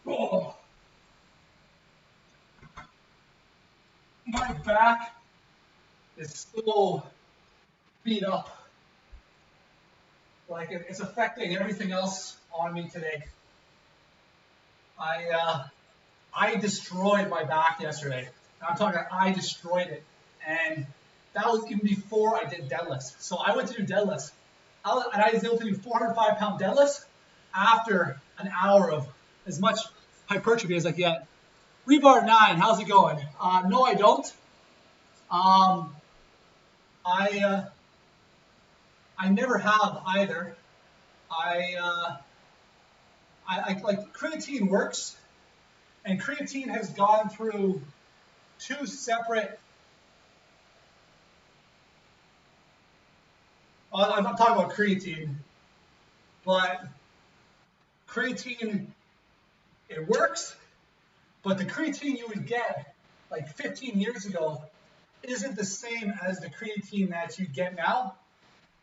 Oh. My back is so beat up. Like it's affecting everything else on me today. I destroyed my back yesterday. I'm talking, I destroyed it, and that was even before I did deadlifts. So I went to do deadlifts, and I was able to do 405-pound deadlifts after an hour of as much hypertrophy as I get. Rebar 9, how's it going? No, I don't. I I never have either. I, I like creatine works, and creatine has gone through two separate. I'm not talking about creatine, but creatine, it works, but the creatine you would get like 15 years ago isn't the same as the creatine that you get now.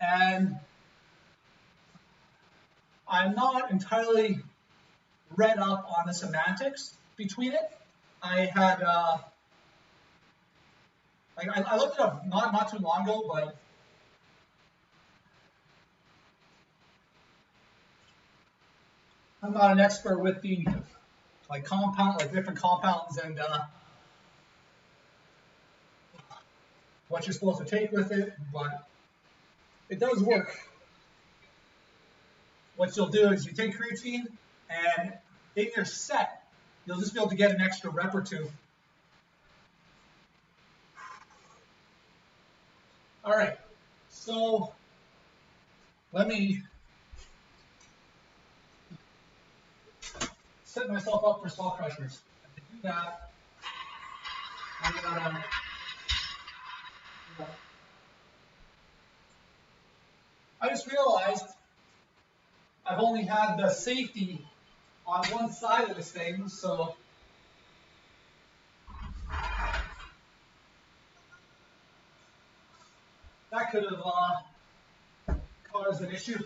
And I'm not entirely read up on the semantics between it. I had, I looked it up not too long ago, but I'm not an expert with the like different compounds and what you're supposed to take with it, but it does work. What you'll do is you take creatine, and in your set, you'll just be able to get an extra rep or two. All right, so let me set myself up for skull crushers. To do that, I'm gonna, I just realized I've only had the safety on one side of this thing, so that could have caused an issue.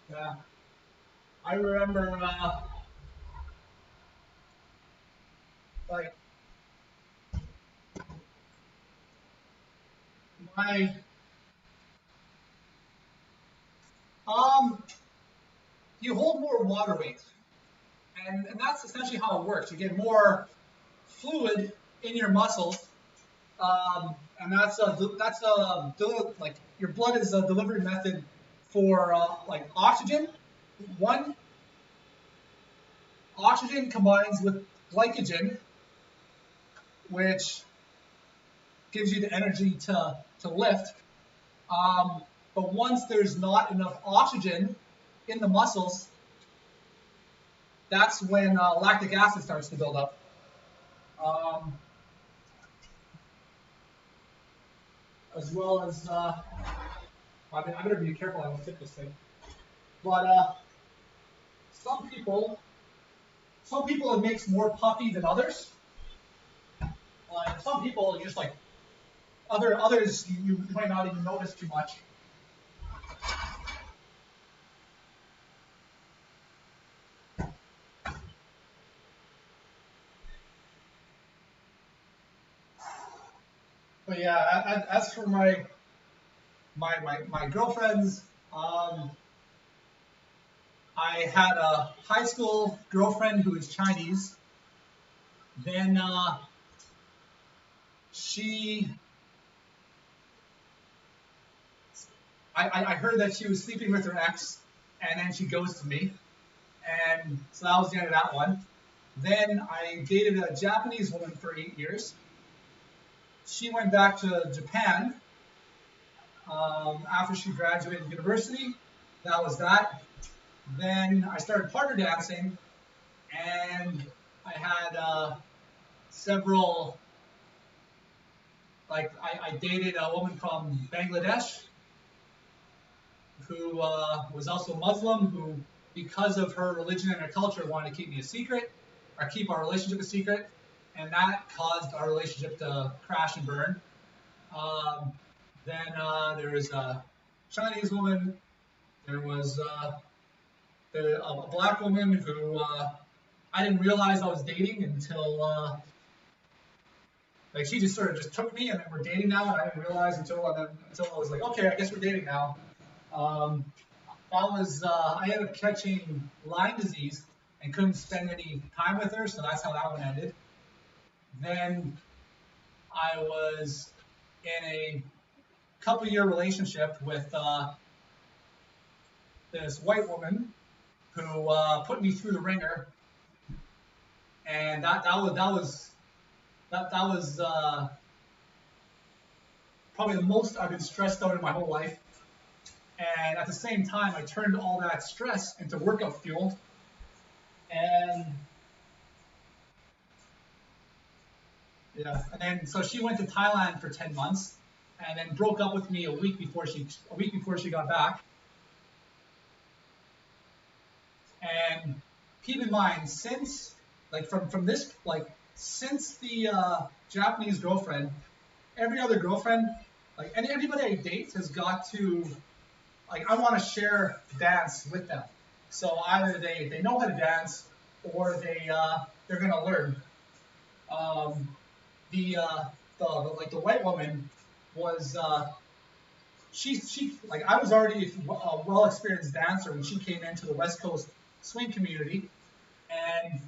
Yeah, I remember like my you hold more water weight, and that's essentially how it works. You get more fluid in your muscles, and like your blood is a delivery method for like oxygen. One, oxygen combines with glycogen, which gives you the energy to lift. But once there's not enough oxygen in the muscles, that's when lactic acid starts to build up. As well as, I better be careful, I don't tip this thing. But some people it makes more puffy than others. Some people just like, others you might not even notice too much. But yeah, as for my girlfriends, I had a high school girlfriend who is Chinese. Then I heard that she was sleeping with her ex, and then she ghosted me, and so that was the end of that one. Then I dated a Japanese woman for 8 years. She went back to Japan after she graduated university. That was that. Then I started partner dancing, and I had several, like I dated a woman from Bangladesh who was also Muslim, who, because of her religion and her culture, wanted to keep me a secret, or keep our relationship a secret, and that caused our relationship to crash and burn. Then there was a Chinese woman. There was a black woman who I didn't realize I was dating until like she just sort of just took me, and then we're dating now, and I didn't realize until I was like, okay, I guess we're dating now. That was I ended up catching Lyme disease and couldn't spend any time with her, so that's how that one ended. Then I was in a couple-year relationship with this white woman who put me through the ringer, and that was probably the most I've been stressed out in my whole life. And at the same time, I turned all that stress into workout fuel. And yeah, and then so she went to Thailand for 10 months, and then broke up with me a week before she got back. And keep in mind, since since the Japanese girlfriend, every other girlfriend, like anybody I date has got to, like, I want to share dance with them. So either they know how to dance, or they're gonna learn. The white woman was she like, I was already a well experienced dancer when she came into the West Coast swing community, and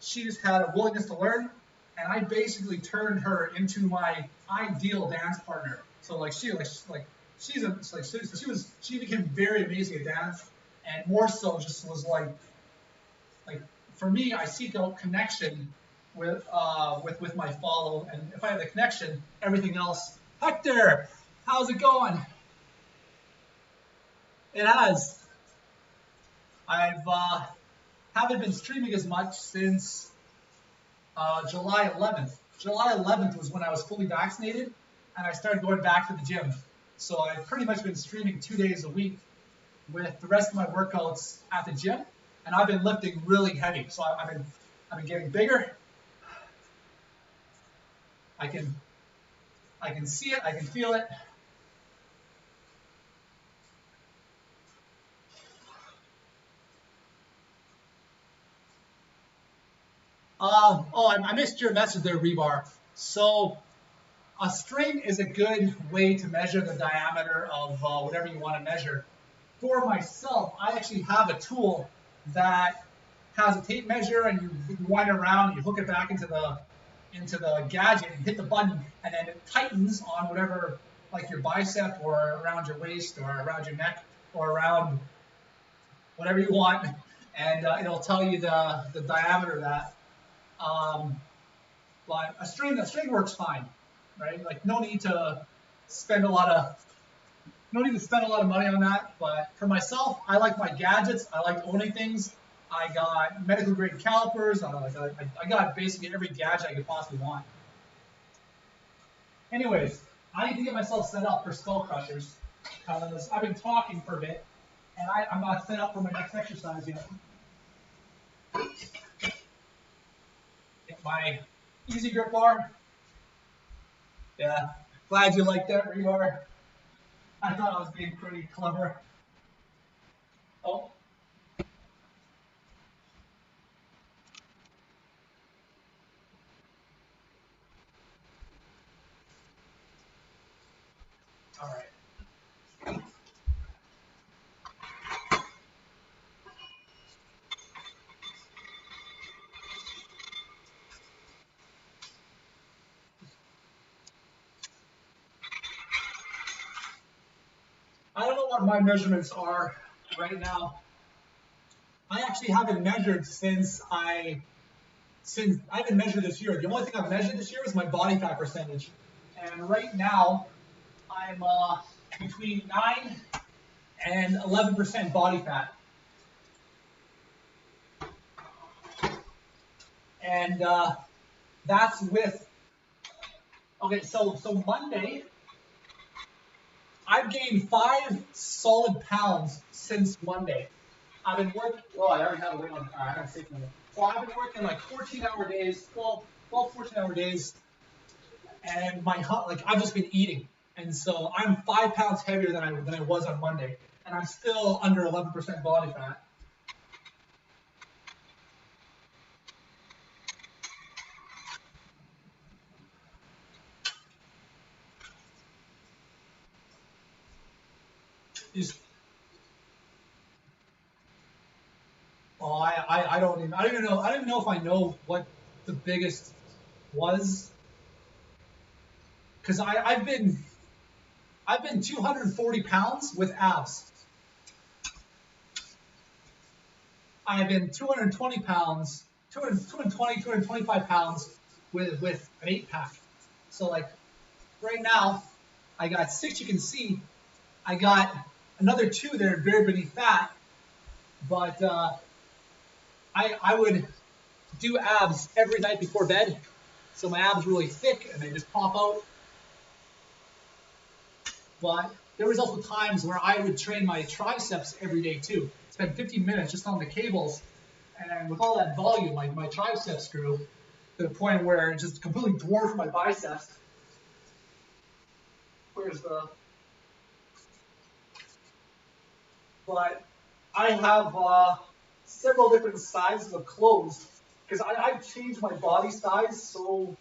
she just had a willingness to learn, and I basically turned her into my ideal dance partner. So she became very amazing at dance, and more so just was like for me, I seek out connection with my follow, and if I have the connection, everything else. Hector, how's it going? It has. I've haven't been streaming as much since July 11th. July 11th was when I was fully vaccinated, and I started going back to the gym. So I've pretty much been streaming 2 days a week with the rest of my workouts at the gym, and I've been lifting really heavy. So I've been getting bigger. I can see it. I can feel it. I missed your message there, Rebar. So a string is a good way to measure the diameter of whatever you want to measure. for myself, I actually have a tool that has a tape measure, and you wind it around, and you hook it back into the gadget, and hit the button, and then it tightens on whatever, like your bicep or around your waist or around your neck or around whatever you want, and it'll tell you the diameter of that. But a string works fine, right? Like no need to spend a lot of money on that. But for myself, I like my gadgets. I like owning things. I got medical grade calipers. I got basically every gadget I could possibly want. Anyways, I need to get myself set up for skull crushers because I've been talking for a bit, and I'm not set up for my next exercise yet. Get my easy grip bar. Yeah, glad you like that rebar. I thought I was being pretty clever. Oh. All right. I don't know what my measurements are right now. I actually haven't measured since I haven't measured this year. The only thing I've measured this year is my body fat percentage, and right now I'm between 9 and 11% body fat, and that's with. Okay, so Monday I've gained 5 solid pounds since Monday. I've been working. Well, I already have a weight on. I have a safety limit. So I've been working like 14-hour days, 12, 14-hour days, and I've just been eating, and so I'm 5 pounds heavier than I was on Monday, and I'm still under 11% body fat. Just, oh, I don't even know. I don't even know if I know what the biggest was, because I've been 240 pounds with abs. I've been 220 pounds, 220, 225 pounds with an 8-pack. So like right now, I got 6 you can see. I got another 2 that are bare beneath that, but I would do abs every night before bed. So my abs are really thick and they just pop out. But there was also times where I would train my triceps every day too. Spend 15 minutes just on the cables, and with all that volume, like my triceps grew to the point where it just completely dwarfed my biceps. Where's the? But I have several different sizes of clothes because I've changed my body size so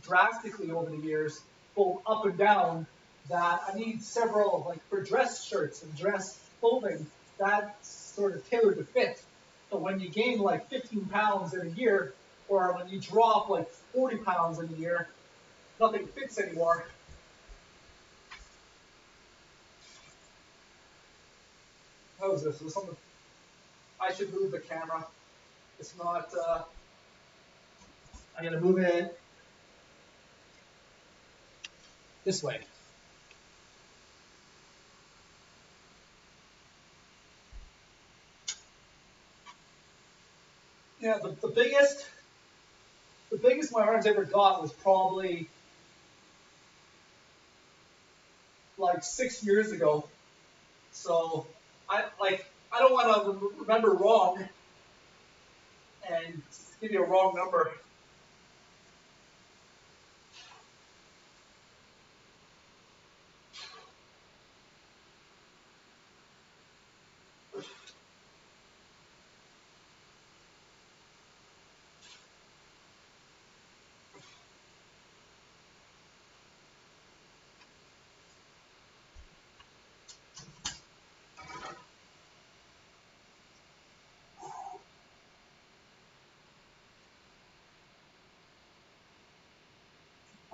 drastically over the years, both up and down, that I need several, like for dress shirts and dress clothing, that's sort of tailored to fit. So when you gain like 15 pounds in a year, or when you drop like 40 pounds in a year, nothing fits anymore. How is this? Is something I should move the camera? It's not. I gotta move it this way. Yeah, the biggest my arms ever got was probably like 6 years ago. So I don't want to remember wrong and give you a wrong number.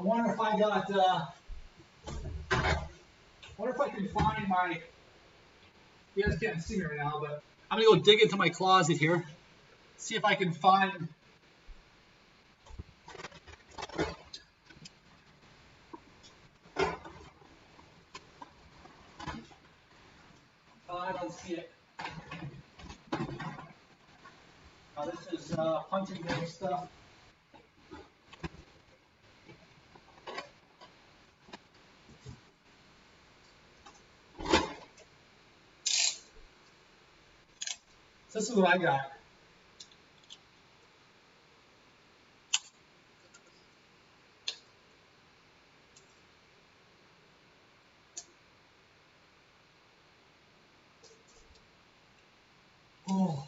I wonder if I got, wonder if I can find my, you guys can't see me right now, but I'm gonna go dig into my closet here, see if I can find, I don't see it. This is hunting day stuff. So this is what I got. Oh.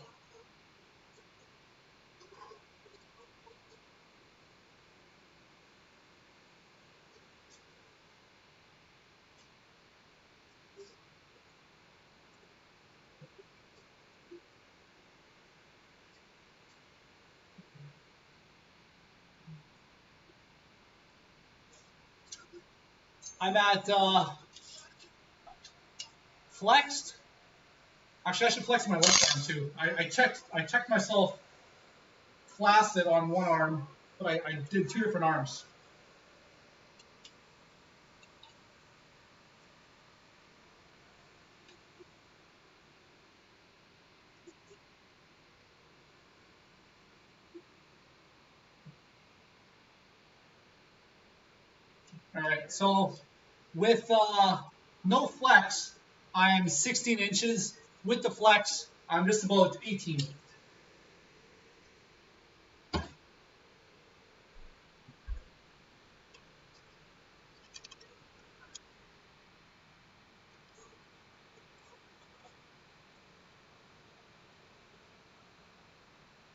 I'm at flexed. Actually, I should flex my left arm too. I checked myself flaccid on one arm, but I did two different arms. All right, so with no flex, I am 16 inches. With the flex, I'm just about 18.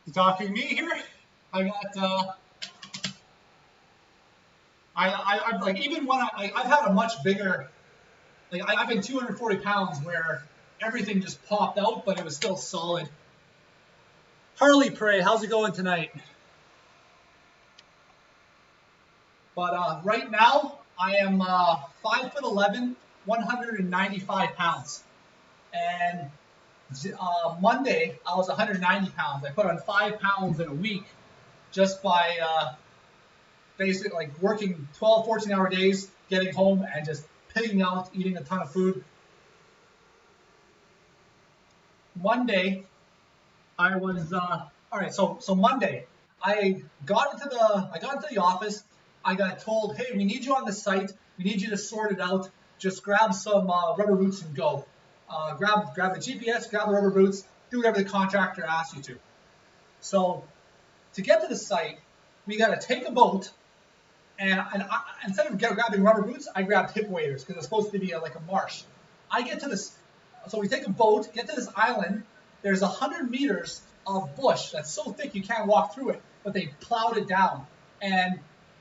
You talking to me here? I got I like even when I've had a much bigger, like I've been 240 pounds where everything just popped out, but it was still solid. Harley Prey, how's it going tonight? But right now I am 5'11", 195 pounds, and Monday I was 190 pounds. I put on 5 pounds in a week just by basically like working 12, 14-hour days, getting home and just pigging out, eating a ton of food. Monday, I was all right. So Monday, I got into the office. I got told, hey, we need you on the site. We need you to sort it out. Just grab some rubber boots and go. Grab the GPS, grab the rubber boots, do whatever the contractor asks you to. So to get to the site, we got to take a boat. And instead of grabbing rubber boots, I grabbed hip waders because it's supposed to be like a marsh. I get to this, so we take a boat, get to this island. There's 100 meters of bush that's so thick you can't walk through it, but they plowed it down. And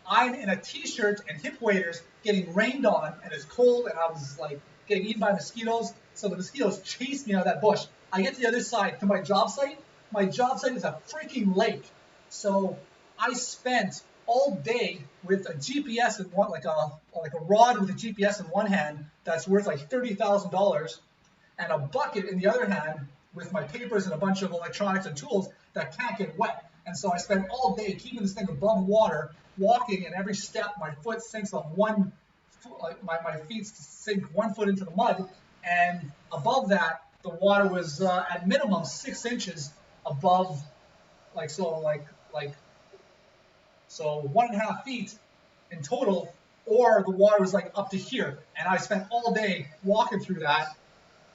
I'm in a t-shirt and hip waders getting rained on, and it's cold, and I was like getting eaten by mosquitoes. So the mosquitoes chased me out of that bush. I get to the other side, to my job site. My job site is a freaking lake. So I spent all day with a GPS in one, like a rod with a GPS in one hand that's worth like $30,000, and a bucket in the other hand with my papers and a bunch of electronics and tools that can't get wet. And so I spent all day keeping this thing above water, walking, and every step my foot sinks on one, like my feet sink 1 foot into the mud, and above that the water was at minimum 6 inches above, so 1.5 feet in total, or the water was like up to here. And I spent all day walking through that.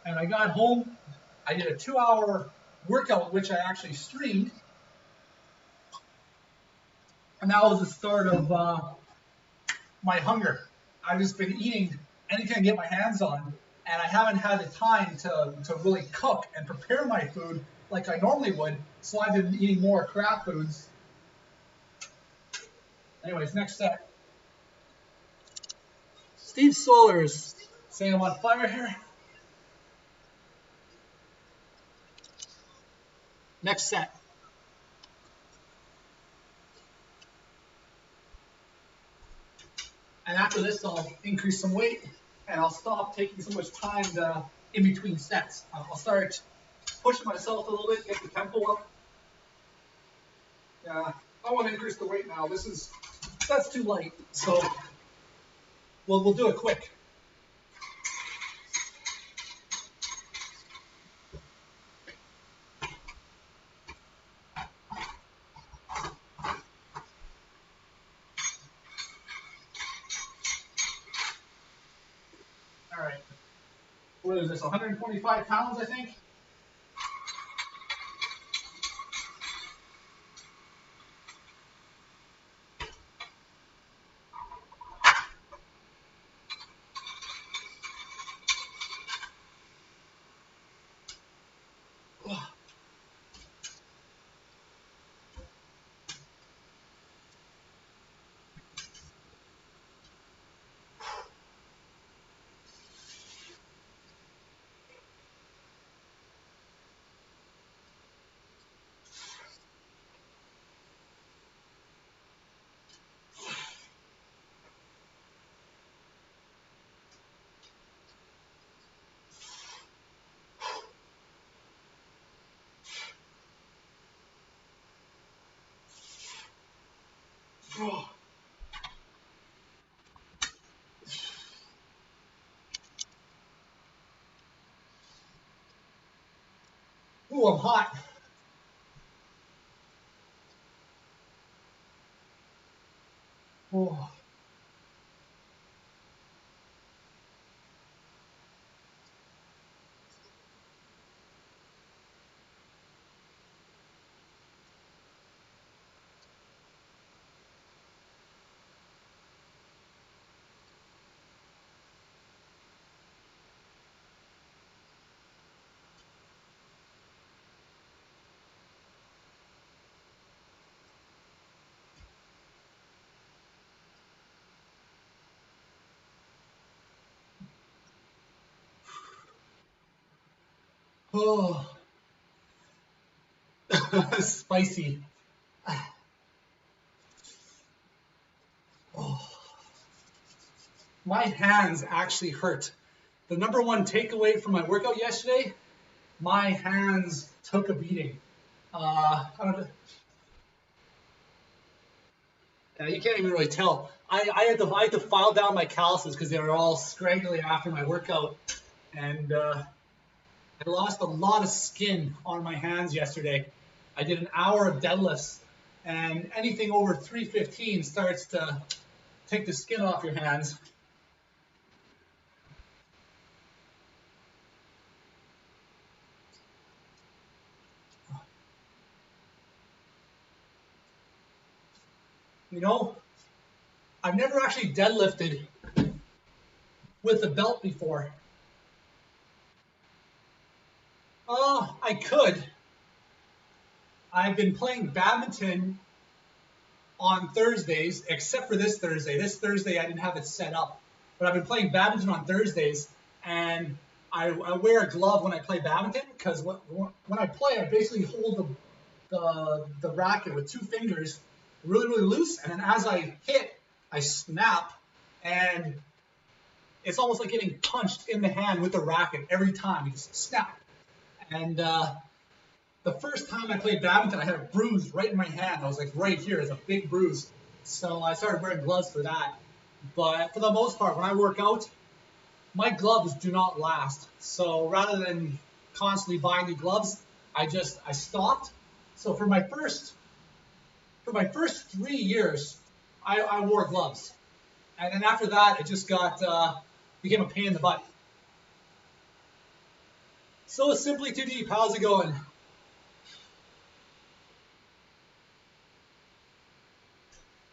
And I got home, I did a 2-hour workout, which I actually streamed. And that was the start of my hunger. I've just been eating anything I get my hands on, and I haven't had the time to really cook and prepare my food like I normally would. So I've been eating more crap foods. Anyways, next set. Steve Solers saying I'm on fire here. Next set. And after this, I'll increase some weight, and I'll stop taking so much time in between sets. I'll start pushing myself a little bit, get the tempo up. Yeah, I want to increase the weight now. That's too light, so we'll do it quick. All right. What is this? 125 pounds, I think. Ooh, I'm hot. Oh. Oh. Spicy. Oh. My hands actually hurt. The number one takeaway from my workout yesterday, my hands took a beating. I don't know. Yeah, you can't even really tell. I had to file down my calluses because they were all scraggly after my workout, and I lost a lot of skin on my hands yesterday. I did an hour of deadlifts, and anything over 315 starts to take the skin off your hands. You know, I've never actually deadlifted with a belt before. I could. I've been playing badminton on Thursdays, except for this Thursday. This Thursday I didn't have it set up, but I've been playing badminton on Thursdays, and I wear a glove when I play badminton because when I play, I basically hold the racket with two fingers really, really loose, and then as I hit, I snap, and it's almost like getting punched in the hand with the racket every time. You just snap. And the first time I played badminton, I had a bruise right in my hand. I was like right here, it's a big bruise. So I started wearing gloves for that. But for the most part, when I work out, my gloves do not last. So rather than constantly buying new gloves, I stopped. So for my first 3 years, I wore gloves. And then after that, it just became a pain in the butt. So Simply Too Deep, how's it going?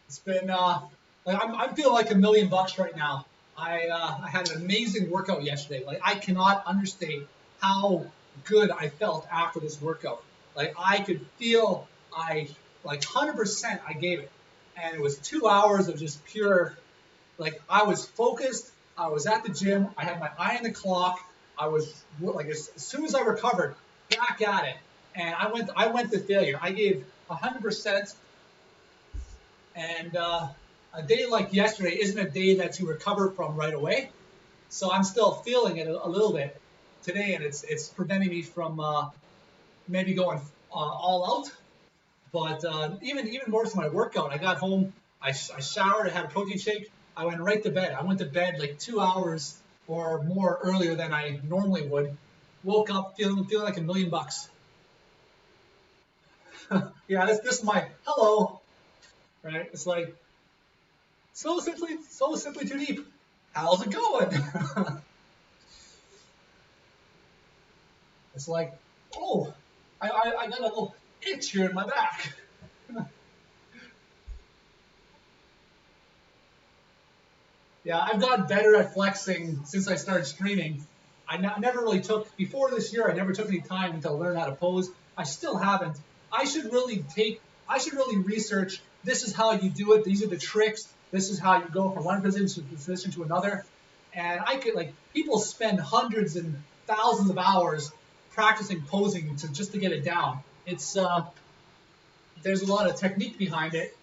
It's been like I'm feeling like $1,000,000 right now. I had an amazing workout yesterday. Like I cannot understate how good I felt after this workout. Like I could feel I like 100% I gave it, and it was 2 hours of just pure. Like I was focused. I was at the gym. I had my eye on the clock. I was like as soon as I recovered, back at it, and I went to failure. I gave 100%, and a day like yesterday isn't a day that you recover from right away. So I'm still feeling it a little bit today, and it's preventing me from maybe going all out. But even more for my workout, I got home, I showered, I had a protein shake, I went right to bed. I went to bed like 2 hours or more earlier than I normally would. Woke up feeling like $1,000,000. Yeah, this is my hello, right? It's like so simply too deep. How's it going? It's like, oh, I got a little itch here in my back. Yeah, I've gotten better at flexing since I started streaming. Never really took, before this year, I never took any time to learn how to pose. I still haven't. I should really research, this is how you do it, these are the tricks, this is how you go from one position to another. And I could, like, people spend hundreds and thousands of hours practicing posing just to get it down. There's a lot of technique behind it.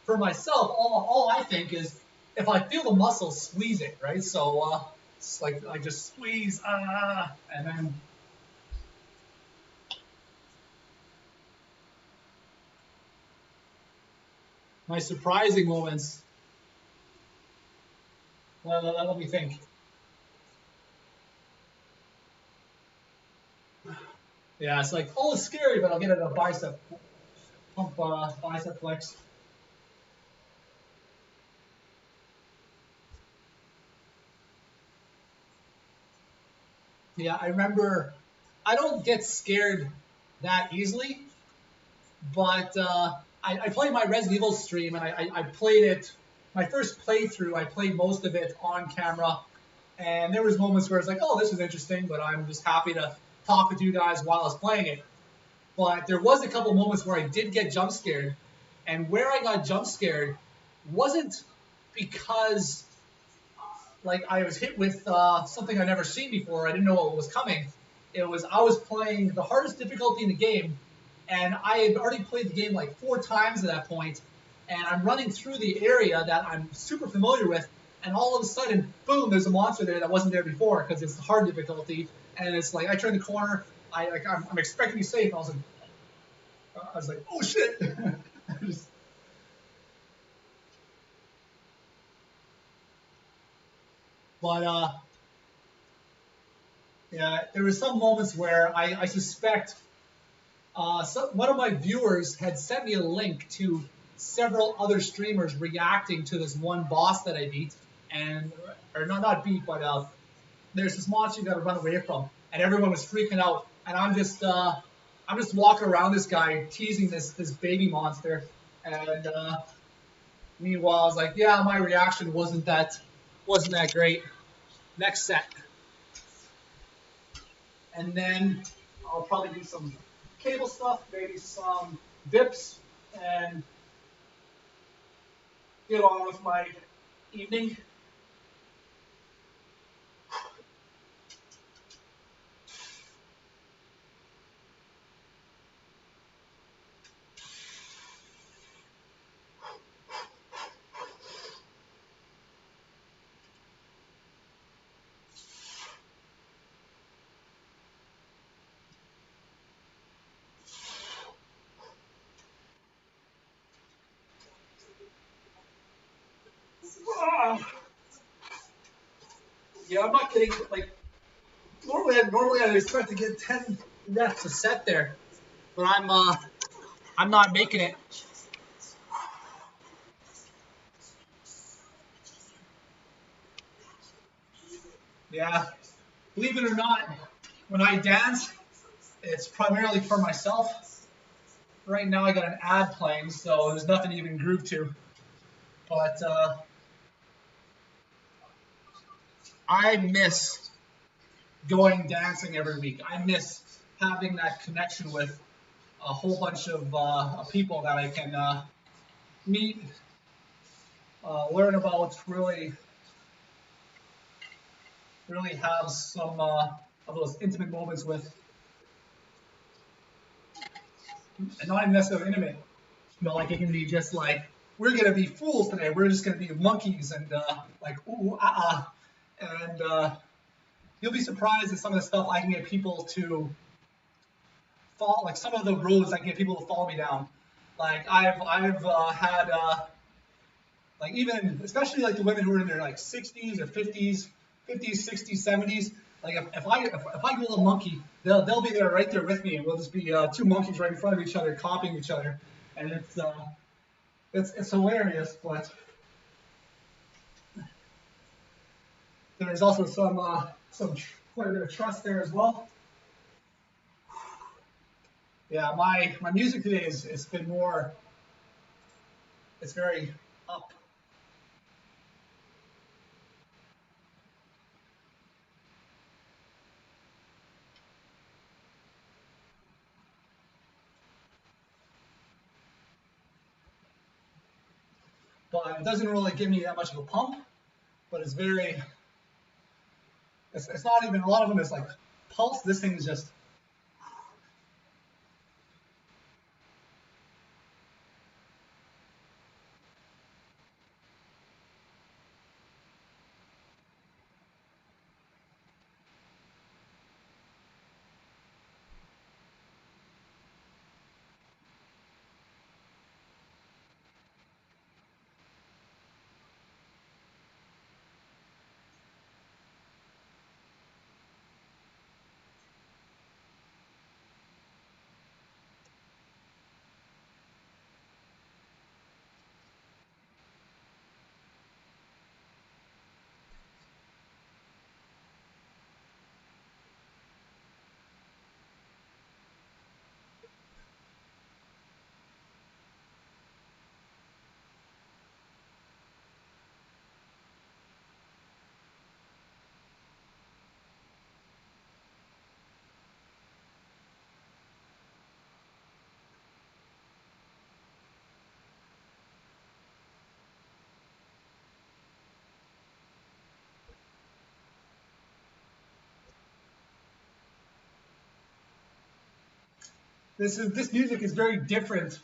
For myself, all I think is, if I feel the muscle, squeeze it, right? So it's like I just squeeze, and then my surprising moments. Well, let me think. Yeah, it's like, oh, it's scary, but I'll get it a bicep pump, bicep flex. Yeah, I remember. I don't get scared that easily, but I played my Resident Evil stream, and I played it. My first playthrough, I played most of it on camera, and there was moments where it's like, oh, this is interesting, but I'm just happy to talk with you guys while I was playing it. But there was a couple moments where I did get jump scared, and where I got jump scared wasn't because like I was hit with something I'd never seen before. I didn't know what was coming. It was I was playing the hardest difficulty in the game, and I had already played the game like 4 times at that point, and I'm running through the area that I'm super familiar with, and all of a sudden, boom, there's a monster there that wasn't there before because it's the hard difficulty, and it's like I turn the corner, I'm expecting to be safe, and I was like, oh shit. Just, but yeah, there were some moments where I suspect one of my viewers had sent me a link to several other streamers reacting to this one boss that I beat, and or not beat, but there's this monster you got to run away from, and everyone was freaking out, and I'm just walking around this guy teasing this baby monster, and meanwhile I was like, yeah, my reaction wasn't that great. Next set. And then I'll probably do some cable stuff, maybe some dips, and get on with my evening. Yeah, I'm not kidding. Like normally I'd expect to get 10 reps a set there, but I'm not making it. Yeah, believe it or not, when I dance, it's primarily for myself. Right now I got an ad playing, so there's nothing to even groove to. But I miss going dancing every week. I miss having that connection with a whole bunch of people that I can meet, learn about, really have some of those intimate moments with, and not even necessarily intimate, but like it can be just like we're going to be fools today. We're just going to be monkeys and like, ooh, and you'll be surprised at some of the stuff I can get people to follow, like some of the roads I can get people to follow me down. Like I've had like even especially like the women who are in their like 60s or 50s, 60s, 70s. Like if I go a monkey, they'll be there right there with me, and we'll just be two monkeys right in front of each other, copying each other, and it's hilarious. But there's also some quite a bit of trust there as well. Yeah, my music today it's been more. It's very up. But it doesn't really give me that much of a pump. But it's very. It's not even a lot of them is like pulse. This thing is just. This music is very different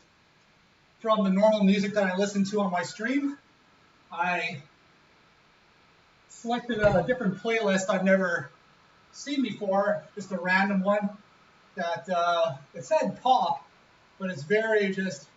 from the normal music that I listen to on my stream. I selected a different playlist I've never seen before, just a random one that it said pop, but it's very just.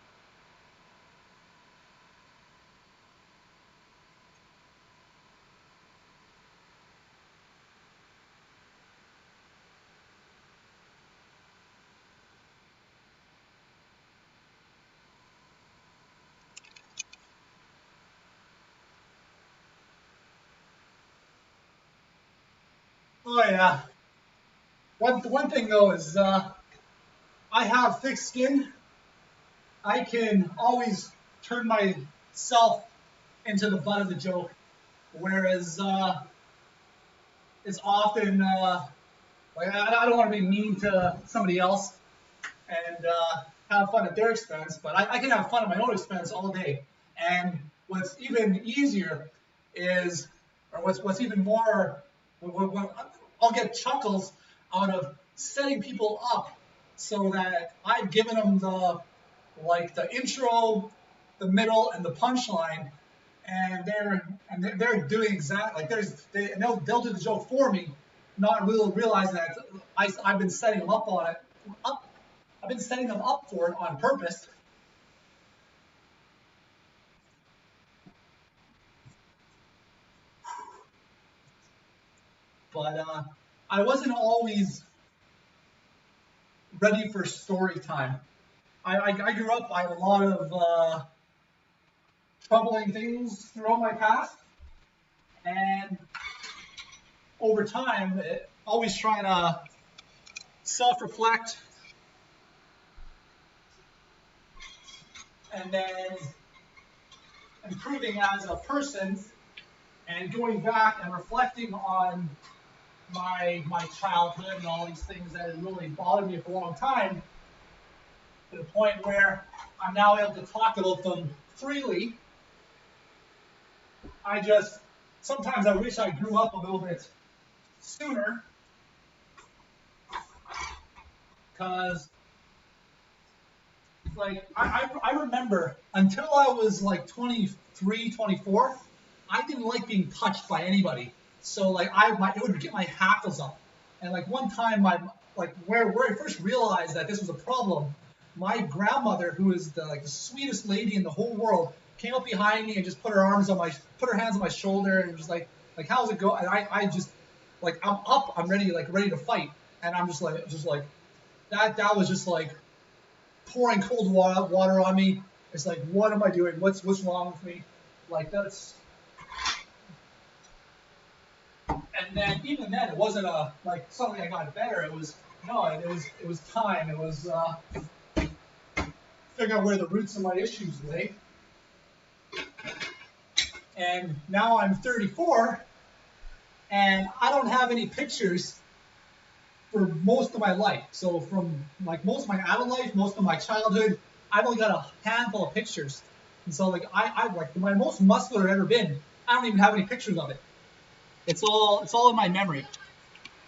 Oh yeah. One thing though is I have thick skin. I can always turn myself into the butt of the joke, whereas it's often like I don't want to be mean to somebody else and have fun at their expense, but I can have fun at my own expense all day. And what's even easier is, or what's even more, I'll get chuckles out of setting people up so that I've given them the intro, the middle, and the punchline, and they're doing exactly like they'll do the joke for me, not really realizing that I've been setting them up on it. I've been setting them up for it on purpose. But I wasn't always ready for story time. I grew up. I had a lot of troubling things throughout my past, and over time, always trying to self-reflect and then improving as a person and going back and reflecting on my childhood and all these things that had really bothered me for a long time, to the point where I'm now able to talk about them freely. Sometimes I wish I grew up a little bit sooner, because like I remember until I was like 23, 24, I didn't like being touched by anybody. So like it would get my hackles up. And like one time, where I first realized that this was a problem, my grandmother, who is the sweetest lady in the whole world, came up behind me and just put her hands on my shoulder and was like how's it going? And I just like I'm up, I'm ready to fight, and I'm just like that was just like pouring cold water on me. It's like, what am I doing? What's wrong with me? Like that's. And then even then, it wasn't like suddenly I got better. It was no, it was time. It was figure out where the roots of my issues lay. And now I'm 34, and I don't have any pictures for most of my life. So from like most of my adult life, most of my childhood, I've only got a handful of pictures. And so like I like my most muscular I've ever been, I don't even have any pictures of it. It's all in my memory.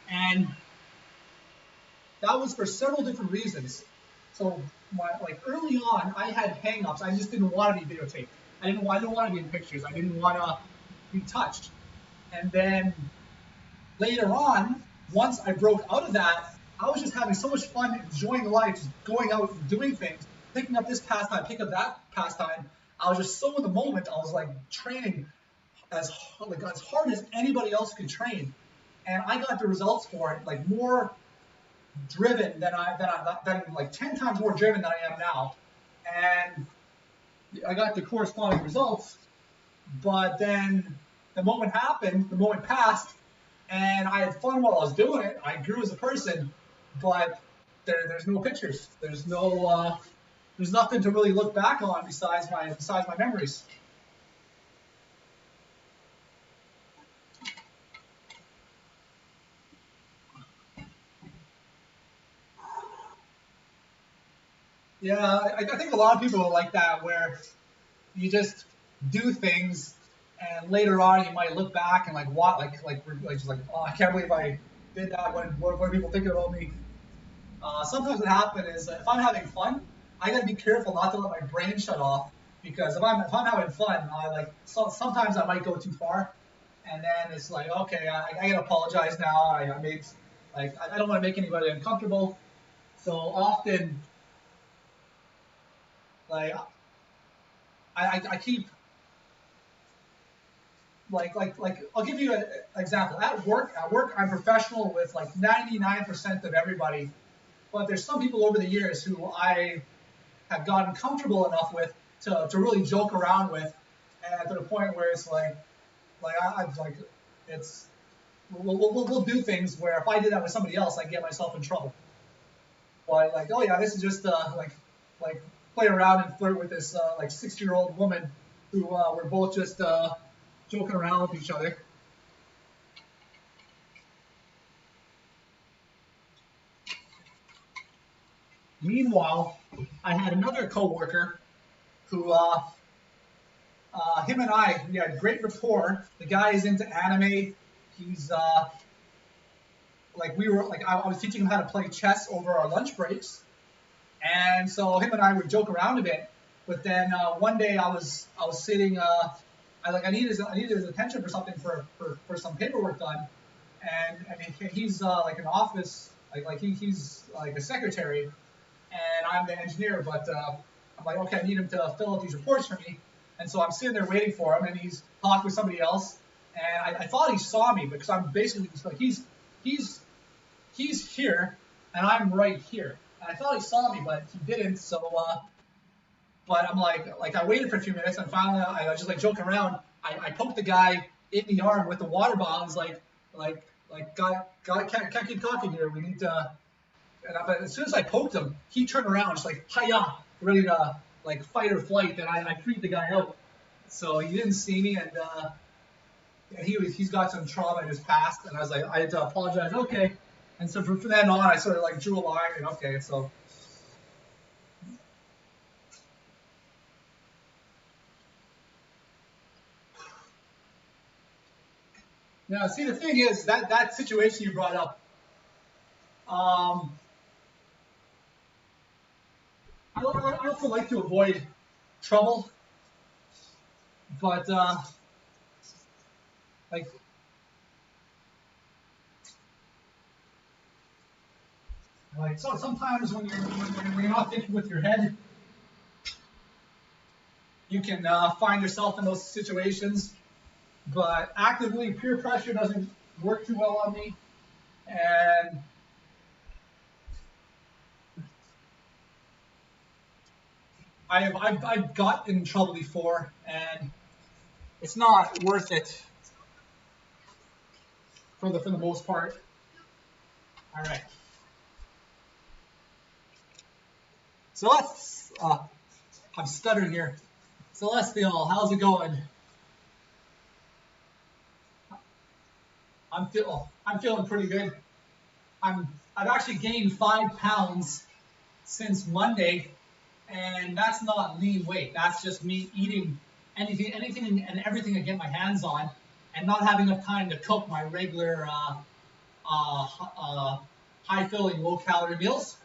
And that was for several different reasons. So like early on, I had hang-ups. I just didn't want to be videotaped. I didn't want to be in pictures. I didn't want to be touched. And then later on, once I broke out of that, I was just having so much fun, enjoying life, just going out and doing things, picking up this pastime, picking up that pastime. I was just so in the moment. I was like training as hard as anybody else could train, and I got the results for it, like more driven than like 10 times more driven than I am now, and I got the corresponding results. But then the moment happened, the moment passed, and I had fun while I was doing it. I grew as a person, but there's no pictures. There's nothing to really look back on besides my memories. Yeah, I think a lot of people are like that, where you just do things, and later on you might look back and like what, just like, oh, I can't believe I did that. What are people thinking about me? Sometimes what happens is if I'm having fun, I gotta be careful not to let my brain shut off, because if I'm having fun, sometimes I might go too far, and then it's like, okay, I gotta apologize now. I made I don't want to make anybody uncomfortable, so often like I keep like I'll give you an example. At work, I'm professional with like 99% of everybody, but there's some people over the years who I have gotten comfortable enough with to really joke around with, and to the point where it's like it's we'll do things where if I did that with somebody else, I get myself in trouble. But like, oh yeah, this is just like play around and flirt with this like 60-year-old woman who we're both just joking around with each other. Meanwhile, I had another coworker who, him and we had great rapport. The guy is into anime. He's like we were like I was teaching him how to play chess over our lunch breaks, and so him and I would joke around a bit. But then one day I was sitting. I needed his attention for something for some paperwork done, and he's like an office he's like a secretary, and I'm the engineer. But I'm like, okay, I need him to fill out these reports for me, and so I'm sitting there waiting for him, and he's talking with somebody else, and I thought he saw me because I'm basically just like he's here, and I'm right here, and I thought he saw me, but he didn't. So but I'm like I waited for a few minutes, and finally I was just like joking around. I poked the guy in the arm with the water bottle. I was like guy can't keep talking here. We need to. But as soon as I poked him, he turned around, just like hiya, ready to like fight or flight. And I freaked the guy out. So he didn't see me, and he's got some trauma in his past. And I was like, I had to apologize. Okay. And so from then on, I sort of like drew a line, and okay, so. Now, see, the thing is that situation you brought up, I also like to avoid trouble, but like so sometimes when you're not thinking with your head, you can find yourself in those situations. But actively, peer pressure doesn't work too well on me, and I've got in trouble before, and it's not worth it for the most part. All right, so let's. I'm stuttering here. Celestial, how's it going? I'm feeling pretty good. I've actually gained 5 pounds since Monday, and that's not lean weight. That's just me eating anything and everything I get my hands on, and not having enough time to cook my regular high filling, low calorie meals.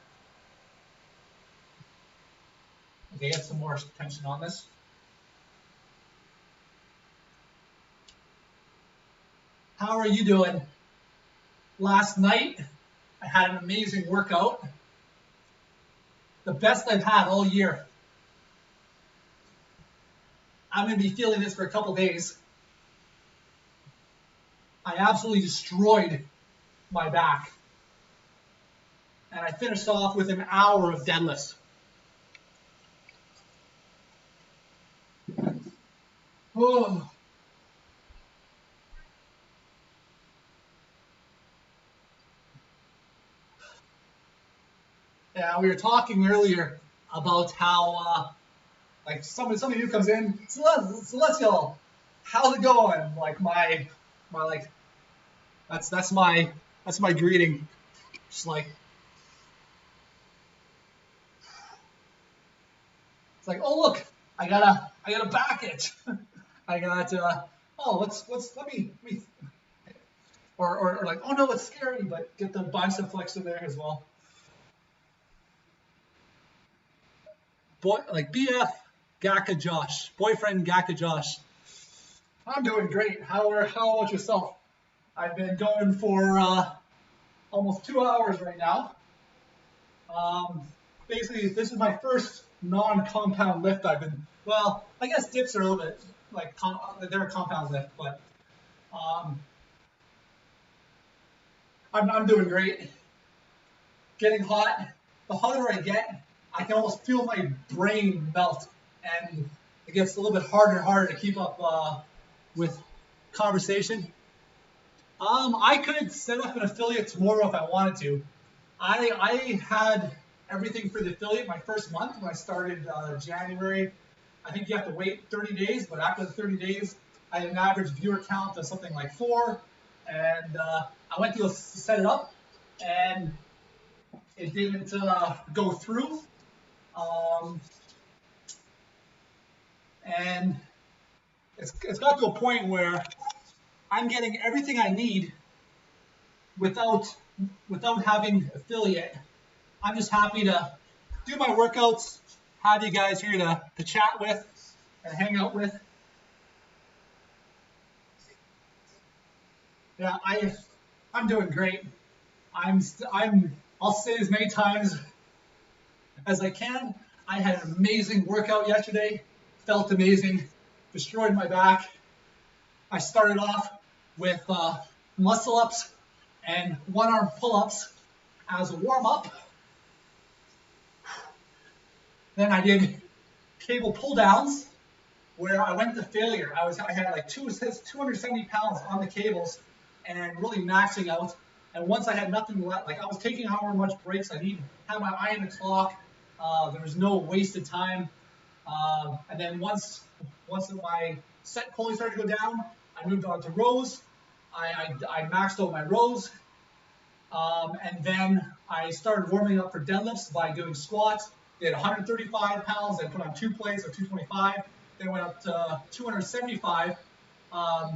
Okay, get some more attention on this. How are you doing? Last night, I had an amazing workout. The best I've had all year. I'm going to be feeling this for a couple days. I absolutely destroyed my back. And I finished off with an hour of deadlifts. Oh. Yeah, we were talking earlier about how like somebody who comes in, Celestial, how's it going? Like my like that's my greeting. Just like it's like, oh look, I gotta back it. I got oh let me or like, oh no, it's scary, but get the bicep flexor there as well. Boy, like BF Gaka Josh, boyfriend Gaka Josh. I'm doing great. How about yourself? I've been going for almost 2 hours right now. Basically, this is my first non-compound lift I've been. Well, I guess dips are a little bit like they're a compound lift, but um, I'm doing great. Getting hot. The hotter I get, I can almost feel my brain melt, and it gets a little bit harder and harder to keep up with conversation. I could set up an affiliate tomorrow if I wanted to. I had everything for the affiliate my first month when I started January. I think you have to wait 30 days, but after the 30 days, I had an average viewer count of something like 4, and I went to go set it up, and it didn't go through. And it's got to a point where I'm getting everything I need without having affiliate. I'm just happy to do my workouts, have you guys here to chat with and hang out with. Yeah, I'm doing great. I'll say as many times as I can. I had an amazing workout yesterday. Felt amazing. Destroyed my back. I started off with muscle ups and one arm pull ups as a warm up. Then I did cable pull downs where I went to failure. I had like 270 pounds on the cables and really maxing out. And once I had nothing left, like I was taking however much breaks I needed, had my eye on the clock. There was no wasted time. And then once my set pulling started to go down, I moved on to rows. I maxed out my rows. And then I started warming up for deadlifts by doing squats. Did 135 pounds, then put on 2 plates of 225. Then went up to 275.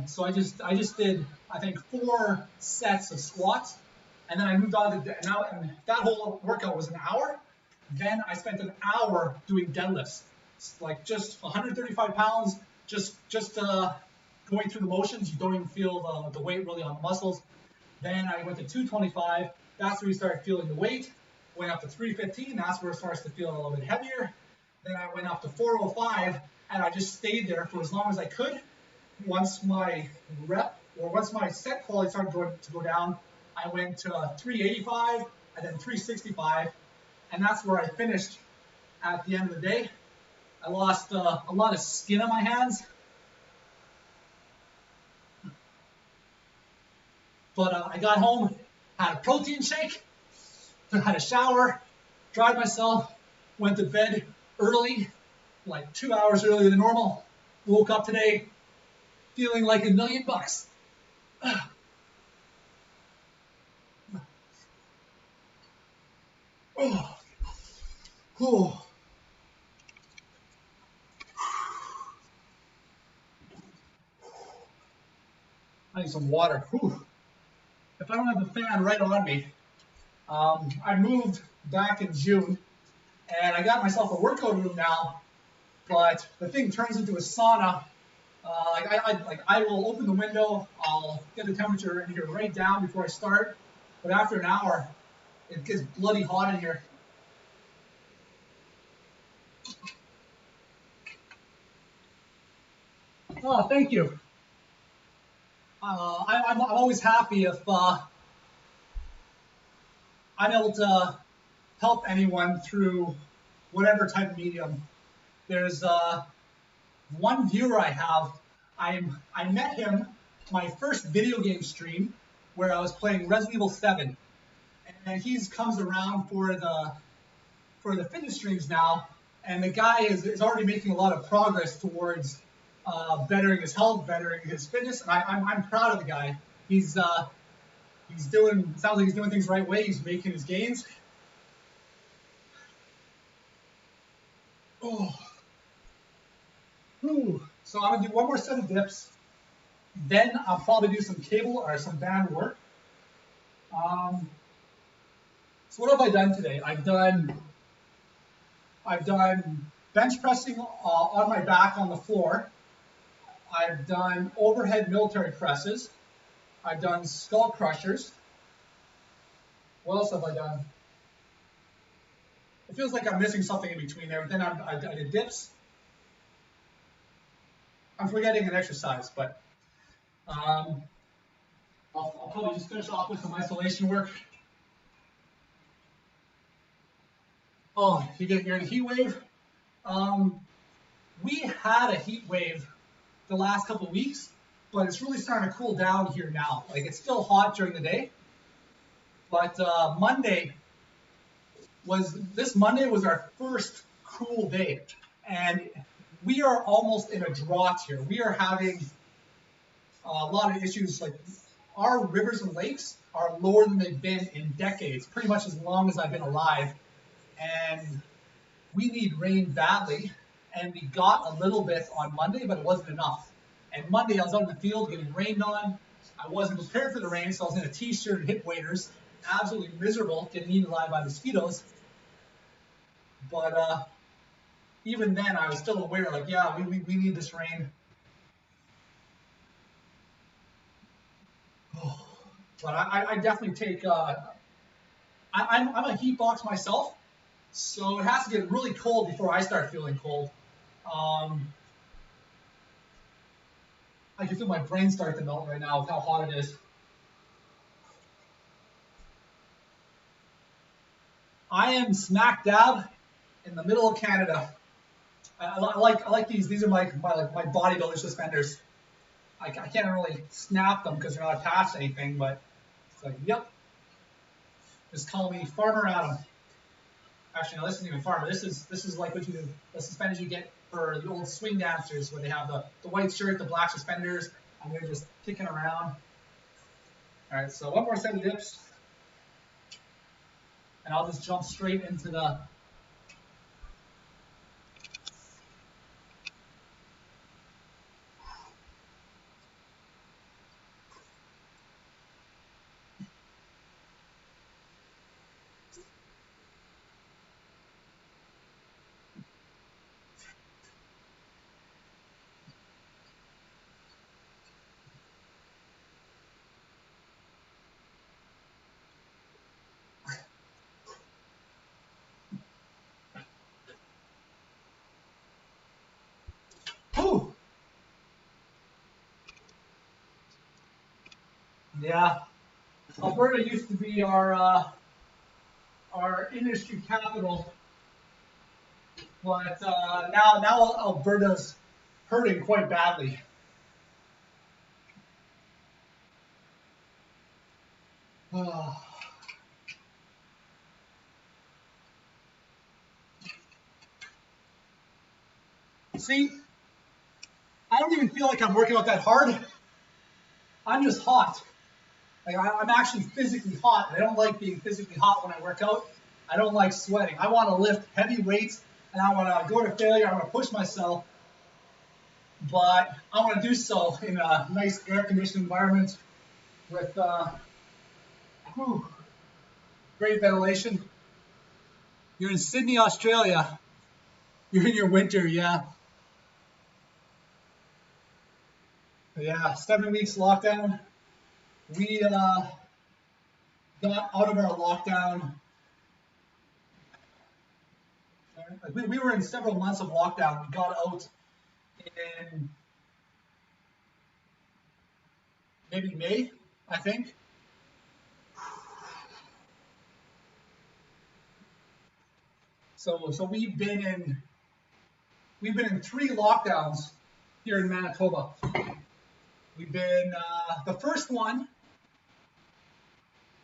So I just did, I think, 4 sets of squats, and then I moved on to now. And that whole workout was an hour. Then I spent an hour doing deadlifts, like just 135 pounds, just going through the motions. You don't even feel the weight really on the muscles. Then I went to 225. That's where you start feeling the weight. Went up to 315. That's where it starts to feel a little bit heavier. Then I went up to 405, and I just stayed there for as long as I could. Once my set quality started to go down, I went to 385 and then 365, and that's where I finished at the end of the day. I lost a lot of skin on my hands, but I got home, had a protein shake, had a shower, dried myself, went to bed early, like 2 hours earlier than normal. Woke up today feeling like $1,000,000. Oh, oh. I need some water. Whew. If I don't have the fan right on me, I moved back in June, and I got myself a workout room now, but the thing turns into a sauna. I will open the window, I'll get the temperature in here right down before I start, but after an hour, it gets bloody hot in here. Oh, thank you. I'm always happy if I'm able to help anyone through whatever type of medium. There's one viewer I have. I met him my first video game stream where I was playing Resident Evil 7, and he comes around for the fitness streams now, and the guy is already making a lot of progress towards bettering his health, bettering his fitness, and I'm proud of the guy. He's doing, sounds like he's doing things the right way. He's making his gains. Oh. Whew. So I'm gonna do one more set of dips. Then I'll probably do some cable or some band work. So what have I done today? I've done bench pressing on my back on the floor. I've done overhead military presses. I've done skull crushers. What else have I done? It feels like I'm missing something in between there. Then I did dips. I'm forgetting an exercise, but I'll probably just finish off with some isolation work. Oh, you're in a heat wave? We had a heat wave the last couple of weeks, but it's really starting to cool down here now. Like, it's still hot during the day, but this Monday was our first cool day, and we are almost in a drought here. We are having a lot of issues. Like, our rivers and lakes are lower than they've been in decades, pretty much as long as I've been alive, and we need rain badly. And we got a little bit on Monday, but it wasn't enough. And Monday I was out in the field getting rained on. I wasn't prepared for the rain, so I was in a t-shirt and hip waders, absolutely miserable, getting eaten alive by mosquitoes. But even then, I was still aware, like, yeah, we need this rain. But I definitely take, I'm a heat box myself, so it has to get really cold before I start feeling cold. I can feel my brain start to melt right now with how hot it is. I am smack dab in the middle of Canada. I like these. These are my bodybuilder suspenders. I can't really snap them because they're not attached to anything, but it's like, yep. Just call me Farmer Adam. Actually, no, this isn't even Farmer. This is like what you do, the suspenders you get for the old swing dancers, where they have the white shirt, the black suspenders, and they're just kicking around. All right, so one more set of dips, and I'll just jump straight into the Yeah, Alberta used to be our industry capital, but now Alberta's hurting quite badly. See, I don't even feel like I'm working out that hard. I'm just hot. Like I'm actually physically hot. I don't like being physically hot when I work out. I don't like sweating. I want to lift heavy weights and I want to go to failure. I want to push myself, but I want to do so in a nice air-conditioned environment with whew, great ventilation. You're in Sydney, Australia. You're in your winter, yeah. Yeah, 7 weeks lockdown. We got out of our lockdown. Like we were in several months of lockdown. We got out in maybe May, I think. So we've been in 3 lockdowns here in Manitoba. We've been the first one.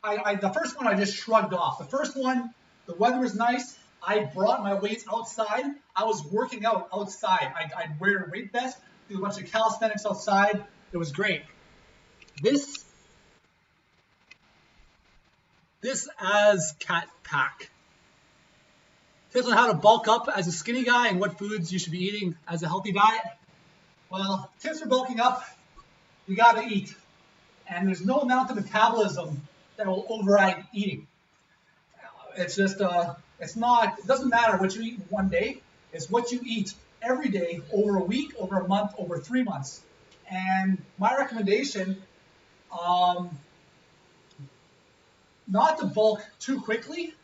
The first one I just shrugged off. The first one, the weather was nice. I brought my weights outside. I was working out outside. I'd wear a weight vest, do a bunch of calisthenics outside. It was great. This as cat pack. Tips on how to bulk up as a skinny guy and what foods you should be eating as a healthy diet. Well, tips for bulking up, you gotta eat. And there's no amount of metabolism that will override eating. It's just, it doesn't matter what you eat in one day. It's what you eat every day over a week, over a month, over 3 months. And my recommendation, not to bulk too quickly.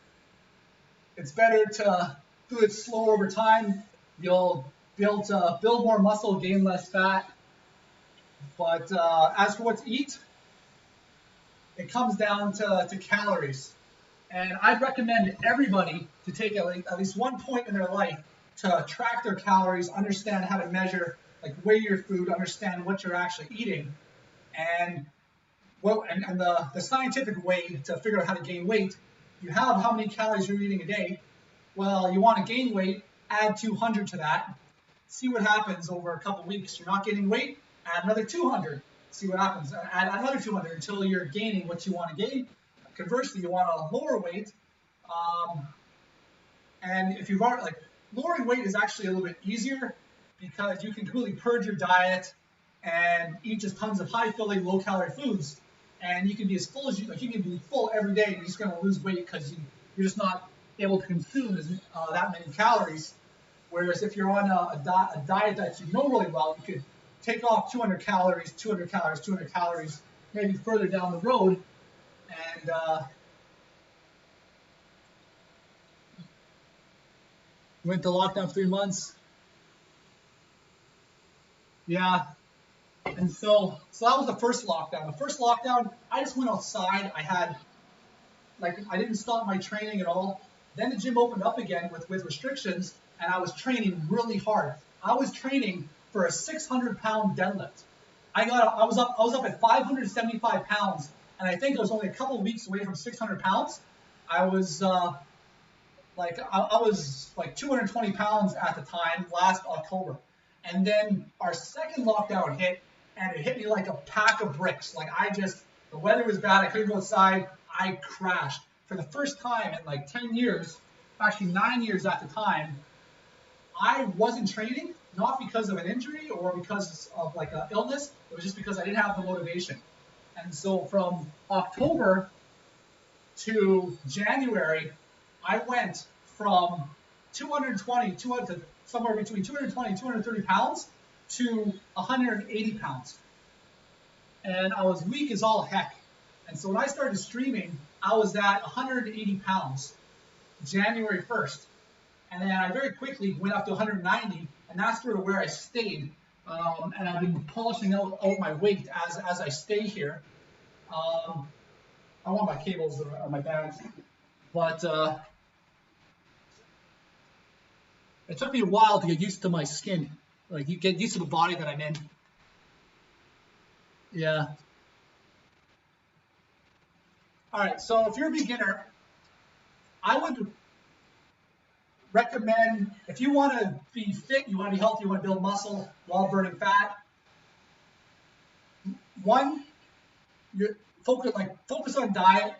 It's better to do it slow over time. You'll be able to build more muscle, gain less fat. But as for what to eat, it comes down to calories. And I'd recommend everybody to take at least one point in their life to track their calories, understand how to measure, like weigh your food, understand what you're actually eating. And the scientific way to figure out how to gain weight, you have how many calories you're eating a day. Well, you want to gain weight, add 200 to that. See what happens over a couple weeks. You're not gaining weight, add another 200. See what happens. Add another 200 until you're gaining what you want to gain. Conversely, you want a lower weight. And if you've already, like, lowering weight is actually a little bit easier because you can completely purge your diet and eat just tons of high-filling, low-calorie foods. And you can be as full as you can be full every day, and you're just going to lose weight because you're just not able to consume that many calories. Whereas if you're on a diet that you know really well, you could take off 200 calories, 200 calories, 200 calories, maybe further down the road, and went to lockdown 3 months. Yeah. And so that was the first lockdown. The first lockdown, I just went outside. I didn't stop my training at all. Then the gym opened up again with restrictions, and I was training really hard. I was training for a 600-pound deadlift. I was up at 575 pounds, and I think I was only a couple of weeks away from 600 pounds. I was like 220 pounds at the time, last October. And then our second lockdown hit, and it hit me like a pack of bricks. The weather was bad. I couldn't go outside. I crashed. For the first time in like 10 years, actually 9 years at the time, I wasn't training, not because of an injury or because of like an illness. It was just because I didn't have the motivation. And so from October to January, I went from 220 to somewhere between 220 and 230 pounds to 180 pounds. And I was weak as all heck. And so when I started streaming, I was at 180 pounds January 1st. And then I very quickly went up to 190, and that's sort of where I stayed. And I've been polishing out my weight as I stay here. I want my cables or my bands, but it took me a while to get used to my skin. Like you get used to the body that I'm in. Yeah. All right. So if you're a beginner, I would recommend if you want to be fit, you want to be healthy, you want to build muscle while burning fat. One, you focus on diet.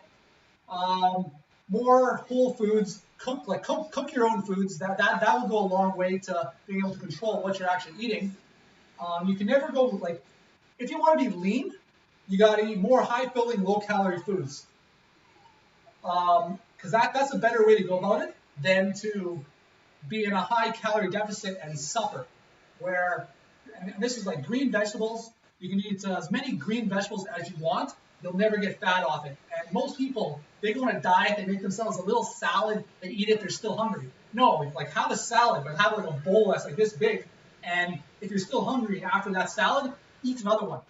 More whole foods. Cook your own foods. That will go a long way to being able to control what you're actually eating. You can never go like if you want to be lean, you got to eat more high-filling, low-calorie foods. Because that's a better way to go about it than to be in a high-calorie deficit and suffer. And this is like green vegetables. You can eat as many green vegetables as you want. You'll never get fat off it. And most people, they go on a diet, they make themselves a little salad, they eat it, they're still hungry. No, like have a salad, but have like a bowl that's like this big. And if you're still hungry after that salad, eat another one.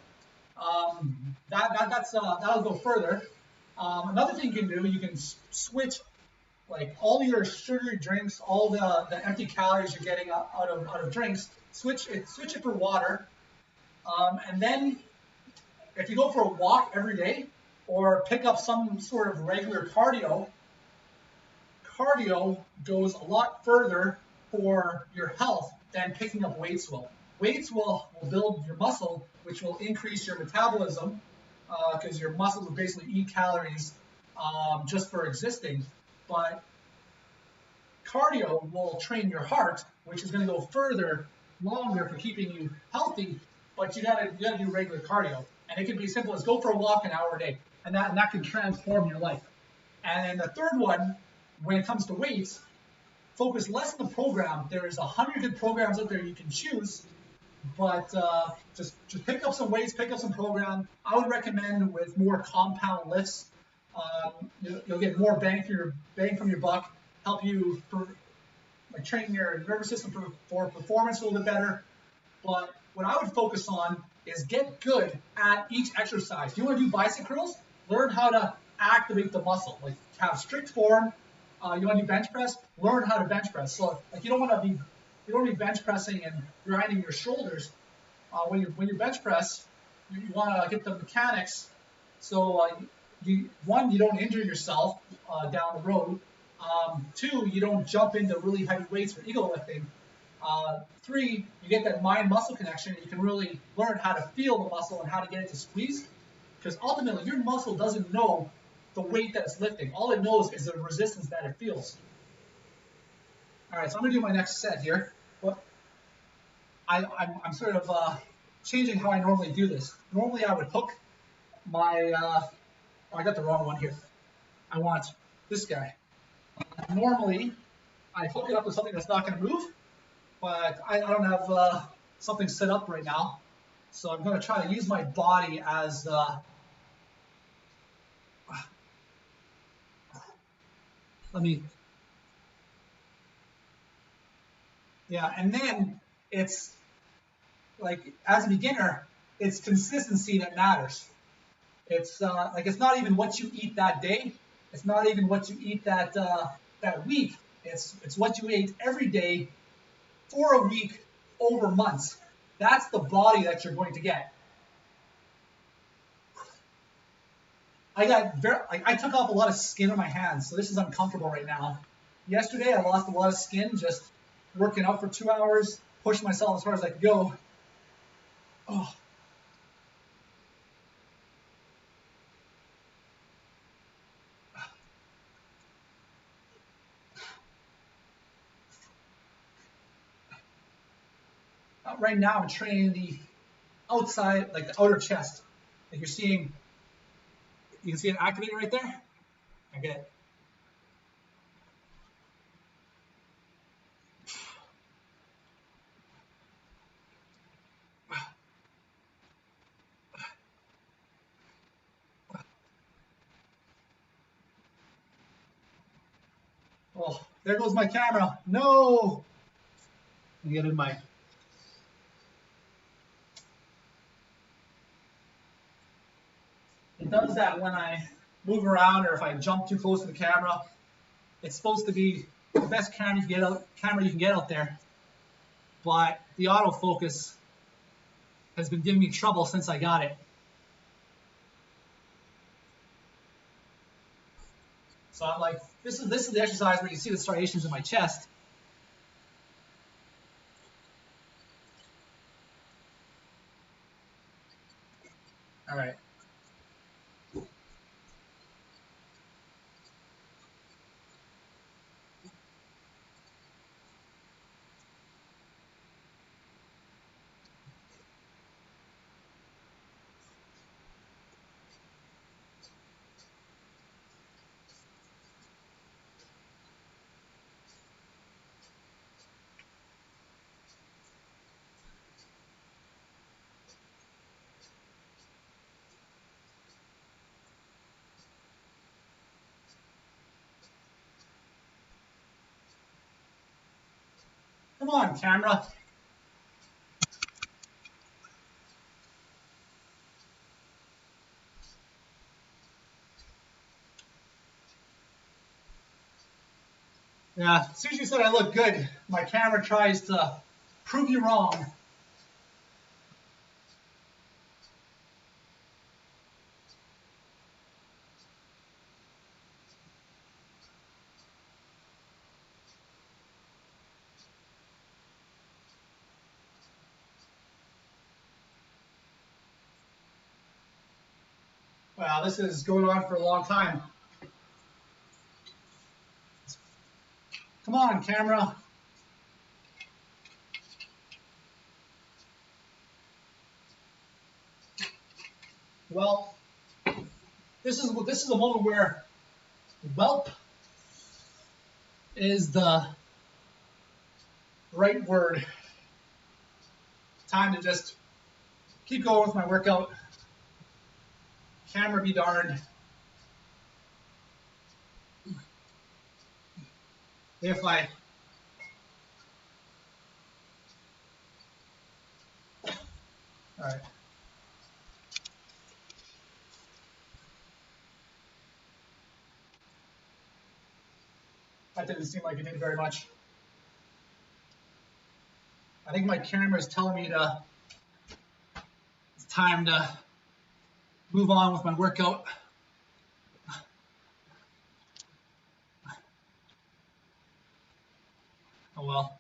That'll go further. Another thing you can do, you can switch like all your sugary drinks, all the empty calories you're getting out of drinks, switch it for water. And then if you go for a walk every day or pick up some sort of regular cardio goes a lot further for your health than picking up weights will. Weights will build your muscle, which will increase your metabolism because your muscles will basically eat calories just for existing. But cardio will train your heart, which is going to go further, longer for keeping you healthy. But you gotta do regular cardio, and it can be as simple as go for a walk an hour a day, and that can transform your life. And then the third one, when it comes to weights, focus less on the program. There's 100 good programs out there you can choose, but just pick up some weights, pick up some program. I would recommend with more compound lifts. You'll get more bang from your buck, help you train your nervous system for performance a little bit better. But what I would focus on is get good at each exercise. Do you want to do bicep curls? Learn how to activate the muscle. Like have strict form. You want to do bench press? Learn how to bench press. So like you don't want to be bench pressing and grinding your shoulders. When you bench press, you want to get the mechanics. So you don't injure yourself down the road. 2, you don't jump into really heavy weights for ego lifting. 3, you get that mind-muscle connection, and you can really learn how to feel the muscle and how to get it to squeeze. Because ultimately, your muscle doesn't know the weight that it's lifting. All it knows is the resistance that it feels. All right, so I'm going to do my next set here. But I'm sort of changing how I normally do this. Normally, I would hook my... I got the wrong one here. I want this guy. Normally, I hook it up with something that's not going to move. But I don't have something set up right now, so I'm going to try to use my body as and then it's like as a beginner, it's consistency that matters. It's it's not even what you eat that day. It's not even what you eat that week. It's what you ate every day for a week over months. That's the body that you're going to get. I took off a lot of skin on my hands, so this is uncomfortable right now. Yesterday, I lost a lot of skin just working out for 2 hours, pushed myself as far as I could go. Oh. Right now, I'm training the outside, like the outer chest. Like you can see it activated right there. I get it. Oh, there goes my camera. No. Let me get in my. it does that when I move around or if I jump too close to the camera. It's supposed to be the best camera you can get out there, but the autofocus has been giving me trouble since I got it. So I'm like, this is the exercise where you see the striations in my chest. All right. Come on, camera. Yeah, as soon as you said I look good, my camera tries to prove you wrong. Wow, this is going on for a long time. Come on, camera. Well, this is a moment where whelp is the right word. Time to just keep going with my workout. Camera be darned. If I all right. That didn't seem like it did very much. I think my camera is telling me it's time to move on with my workout. Oh well.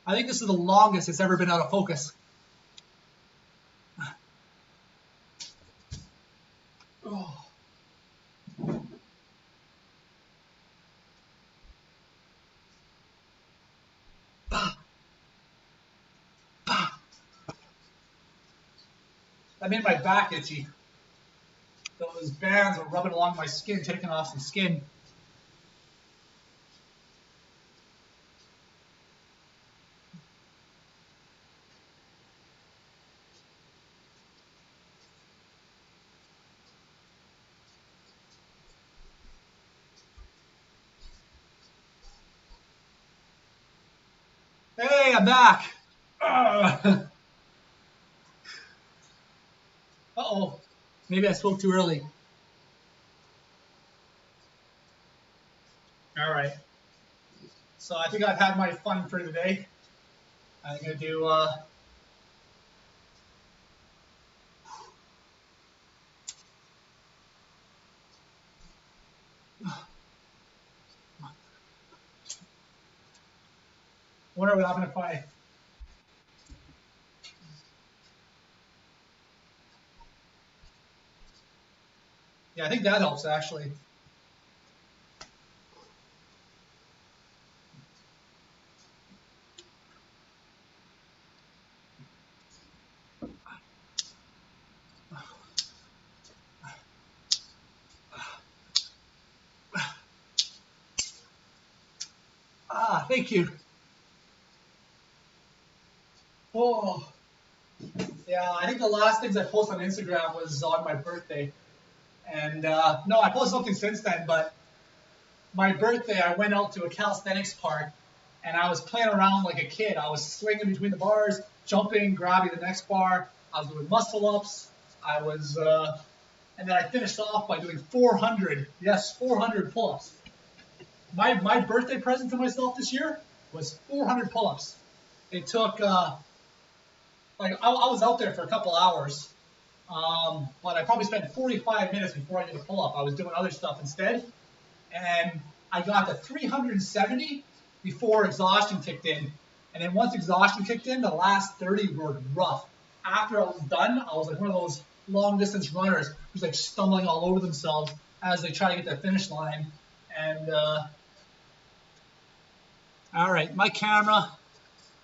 I think this is the longest it's ever been out of focus. Oh. That made my back itchy. Those bands were rubbing along my skin, taking off some skin. Hey, I'm back. Uh-oh. Maybe I spoke too early. All right. So I think I've had my fun for today. I'm going to do... wonder what happened if I... Yeah, I think that helps, actually. Ah, thank you. Oh, yeah, I think the last things I posted on Instagram was on my birthday. And no, I posted something since then, but my birthday, I went out to a calisthenics park and I was playing around like a kid. I was swinging between the bars, jumping, grabbing the next bar. I was doing muscle ups. I was, and then I finished off by doing 400. Yes, 400 pull-ups. My birthday present to myself this year was 400 pull-ups. It took like I was out there for a couple hours, but I probably spent 45 minutes before I did a pull-up. I was doing other stuff instead, and I got to 370 before exhaustion kicked in. And then once exhaustion kicked in, the last 30 were rough. After I was done, I was like one of those long distance runners who's like stumbling all over themselves as they try to get that finish line. And all right, my camera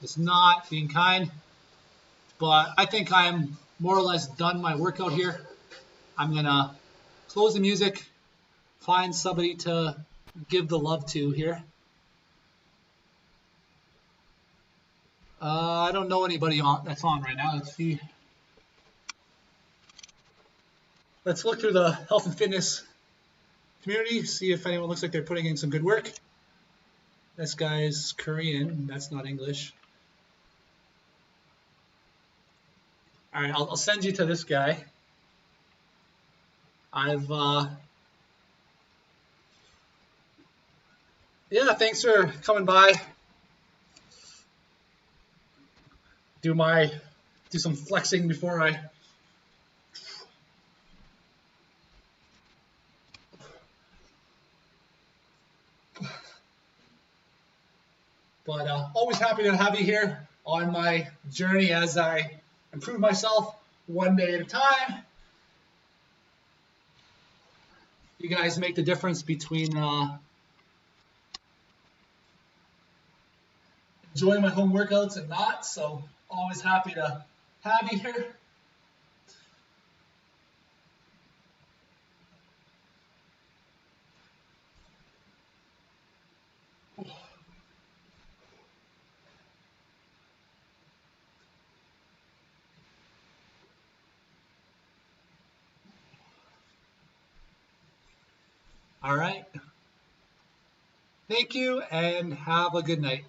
is not being kind, but I think I'm more or less done my workout here. I'm gonna close the music, find somebody to give the love to here. I don't know anybody that's on right now. Let's see. Let's look through the health and fitness community, see if anyone looks like they're putting in some good work. This guy's Korean. That's not English. All right, I'll send you to this guy. Yeah, thanks for coming by. Do some flexing before I. But always happy to have you here on my journey as I improve myself one day at a time. You guys make the difference between enjoying my home workouts and not, so always happy to have you here. All right. Thank you and have a good night.